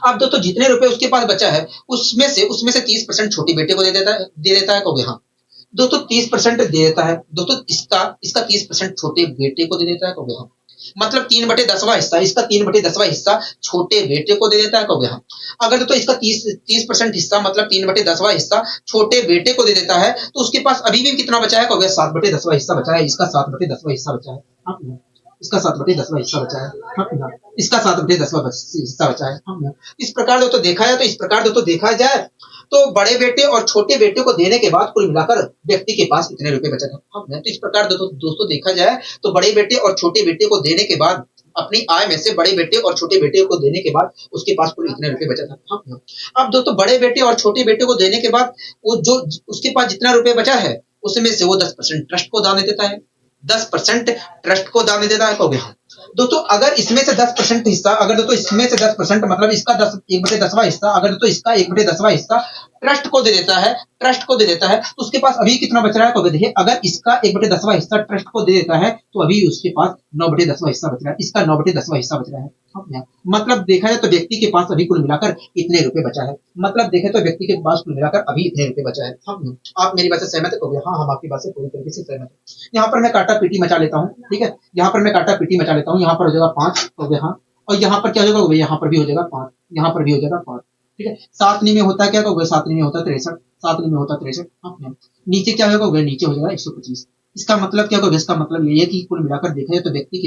अब दोस्तों जितने रुपए उसके पास बचा है उसमें से 30% छोटे बेटे को दे देता है कहोगे। हाँ दोस्तों 30% दे देता है। दोस्तों इसका 30% छोटे बेटे को दे देता है कहोगे। हाँ मतलब 3/10वां हिस्सा, इसका 3/10वां हिस्सा छोटे बेटे को दे देता है कहोगे। हाँ अगर तो इसका 30% हिस्सा मतलब 3/10वां हिस्सा छोटे बेटे को दे देता है, तो उसके पास अभी भी कितना बचा है कहोगे, 7/10वां हिस्सा बचा है। इसका 7/10वां हिस्सा बचा है। हाँ, इसका 7/10वां हिस्सा बचा है। हाँ, इसका 7/10वां हिस्सा बचा है। हाँ, इस प्रकार तो देखा जाए, तो इस प्रकार तो देखा जाए तो बड़े बेटे और छोटे बेटे को देने के बाद कुल मिलाकर व्यक्ति के पास कितने रुपए बचा था। हाँ, तो इस प्रकार दोस्तों देखा जाए तो बड़े बेटे और छोटे बेटे को देने के बाद अपनी आय में से बड़े बेटे और छोटे बेटे को देने के बाद उसके पास कुल इतने रुपए बचा था। हाँ, अब दोस्तों बड़े बेटे और छोटे बेटे को देने के बाद वो जो उसके पास जितना रुपए बचा है उसमें से वो 10% ट्रस्ट को दान देता है। 10% ट्रस्ट को दान देता है कहोगे। दोस्तों अगर इसमें से 10% हिस्सा, अगर दोस्तों इसमें से 10% मतलब इसका 1/10वां हिस्सा, अगर दोस्तों इसका 1/10वां हिस्सा ट्रस्ट को दे देता है, ट्रस्ट को दे देता है, तो उसके पास अभी कितना बच रहा है तो देखिए अगर इसका 1/10वां हिस्सा ट्रस्ट को दे देता है तो अभी उसके पास 9/10वां हिस्सा बच रहा है। इसका 9/10वां हिस्सा बच रहा है। मतलब देखा जाए तो व्यक्ति के पास अभी कुल मिलाकर इतने रुपए बचा है। मतलब देखे तो व्यक्ति के पास कुल मिलाकर अभी इतने रुपए बचा है। आप मेरी बात से सहमत हो गए। हाँ हम आपकी बात से पूरी तरीके से सहमत है। यहाँ पर मैं काटा पीटी मचा लेता हूँ। ठीक है, यहाँ पर मैं काटा पीटी मचा लेता हूँ। यहाँ पर हो जाएगा 5 हो गया। हाँ और यहाँ पर क्या हो जाएगा, यहाँ पर भी हो जाएगा 5, यहाँ पर भी हो जाएगा 5। ठीक है, सातनी में होता है क्या, तो सातनी में होता है 63, सातनी में होता है 63। हाँ नीचे क्या होगा, नीचे हो जाएगा 125। इसका मतलब क्या होगा, इसका मतलब ये है कि कुल मिलाकर देखा जाए तो व्यक्ति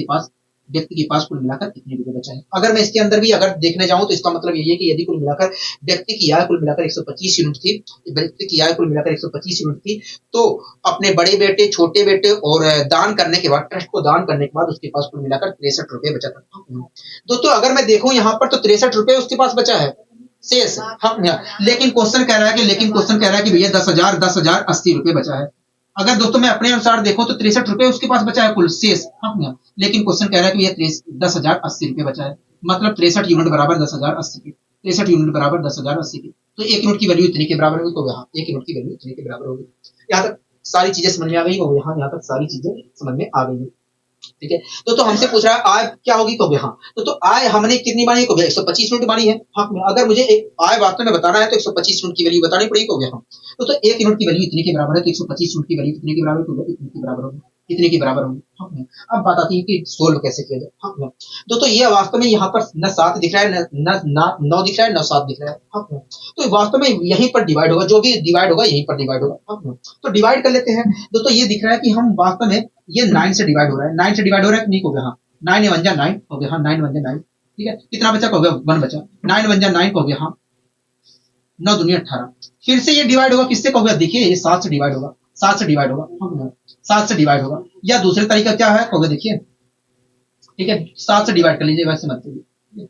के पास कुल मिलाकर कितने रुपए बचा है। अगर मैं इसके अंदर भी अगर देखने जाऊं तो इसका मतलब ये है कि यदि कुल मिलाकर व्यक्ति की आय कुल मिलाकर 125 यूनिट थी, व्यक्ति की आय कुल मिलाकर 125 यूनिट थी, तो अपने बड़े बेटे, छोटे बेटे और दान करने के बाद, ट्रस्ट को दान करने के बाद उसके पास कुल मिलाकर 63 रुपए बचा था। दोस्तों अगर मैं देखूं यहाँ पर तो 63 रुपए उसके पास बचा है शेष। हम लेकिन क्वेश्चन कह रहा है कि भैया 10,080 रुपए बचा है। अगर दोस्तों मैं अपने अनुसार देखूं तो 63 रुपए उसके पास बचा है कुल शेष। लेकिन क्वेश्चन कह रहा है कि ये 10,080 रुपए बचा है। मतलब 63 यूनिट बराबर 10,080 की, 63 यूनिट बराबर 10,080 की। तो एक यूनिट की वैल्यू इतनी के बराबर होगी। तो यहाँ एक यूनिट की वैल्यू इतनी के बराबर होगी। यहाँ तक सारी चीजें समझ में आ गई होगी। यहाँ तक सारी चीजें समझ में आ गई। ठीक है, तो हमसे पूछ रहा है आय क्या होगी तो हाँ तो आय हमने कितनी मानी को 125 यूनिट मानी है। हाँ अगर मुझे एक आय वास्तव में बताना है तो 125 यूनिट की वैल्यू बतानी पड़ेगी को हाँ तो एक यूनिट की वैल्यू इतने के बराबर है, तो 125 यूनिट की वैल्यू कितने के बराबर होगी, इतने के बराबर होगी, इतने के बराबर होगी। हाँ अब बात आती है कि सोल्व कैसे किया जाए। हाँ दोस्तों ये वास्तव में यहाँ पर न 7 दिख रहा है, न 9 दिख रहा है, न 7 दिख रहा है। हाँ तो वास्तव में यहीं पर डिवाइड होगा, जो भी डिवाइड होगा यहीं पर डिवाइड होगा। हाँ तो डिवाइड कर लेते हैं। दोस्तों ये दिख रहा है कि हम वास्तव में ये 9 से डिवाइड हो रहा है, 9 से डिवाइड हो रहा है नहीं हो गया। हाँ 9 1 जा 9 हो गया। हाँ 9 1 जा 9। ठीक है, कितना बचा हो गया 1 बचा। 9 1 जा 9 हो गया। हाँ 9 दूनी 18। फिर से ये डिवाइड होगा किससे होगा, देखिए ये 7 से डिवाइड होगा, 7 से डिवाइड होगा, 7 से डिवाइड होगा। या दूसरे तरीका क्या है होगा देखिए। ठीक है 7 से डिवाइड कर लीजिए, वैसे मत करिए।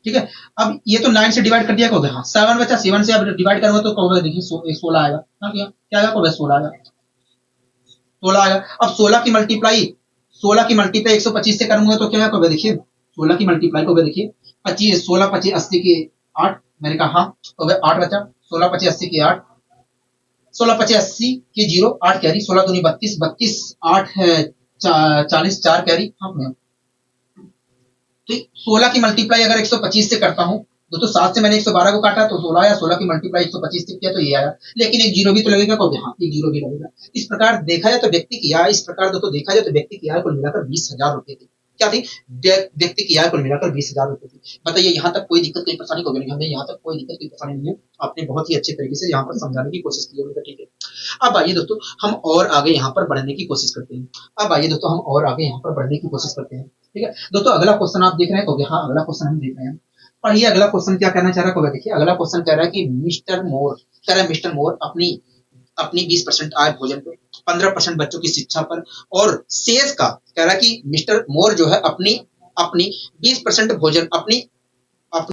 ठीक है, अब ये तो 9 से डिवाइड कर दिया होगा। हाँ 7 बचा, 7 से अब डिवाइड करूंगा तो होगा देखिए 16 आएगा। हाँ क्या आएगा 16 आएगा, 16 आएगा। अब 16 की मल्टीप्लाई 125 से करूंगा तो क्या होगा देखिए, 16 की मल्टीप्लाई होगा देखिए 25, 16 25 80 की 8, मैंने कहा हाँ हो गया 8 बचा। 16 25 80 की 8, 16 25 80 की 0, 8 कैरी, 16 दूनी 32, 32 8 है 40, 4 कैरी। हाँ तो 16 की मल्टीप्लाई अगर 125 से करता हूं दोस्तों 7 से मैंने 112 को काटा तो 16 आया, 16 की मल्टीप्लाई 125 से किया तो ये आया, लेकिन एक जीरो भी तो लगेगा, कहोगे हाँ एक जीरो भी लगेगा। इस प्रकार देखा जाए तो व्यक्ति की आय, इस प्रकार दोस्तों देखा जाए तो व्यक्ति की आय कुल मिलाकर 20,000 रुपए थी। क्या थी? व्यक्ति की आय कुल मिलाकर 20,000 रुपए थी। बताइए यहाँ तक कोई दिक्कत कोई परेशानी होगी नहीं, हमें यहाँ तक कोई दिक्कत कोई परेशानी नहीं है। आपने बहुत ही अच्छे तरीके से यहाँ पर समझाने की कोशिश की है, ठीक है। अब आइए दोस्तों हम और आगे यहाँ पर बढ़ने की कोशिश करते हैं। अब आइए दोस्तों हम और आगे यहाँ पर बढ़ने की कोशिश करते हैं, ठीक है। दोस्तों अगला क्वेश्चन आप देख रहे हैं, कहोगे हाँ अगला क्वेश्चन हम देख रहे हैं। पढ़िए अगला क्वेश्चन क्या कहना चाह रहा है, कहोगे देखिए अगला क्वेश्चन कह रहा है कि मिस्टर मोर कह रहा है मिस्टर मोर अपनी अपनी 20% आय भोजन पे, 15% बच्चों की शिक्षा पर, और शेष का कह रहा है कि मिस्टर मोर जो है अपनी अपनी 20% भोजन अपनी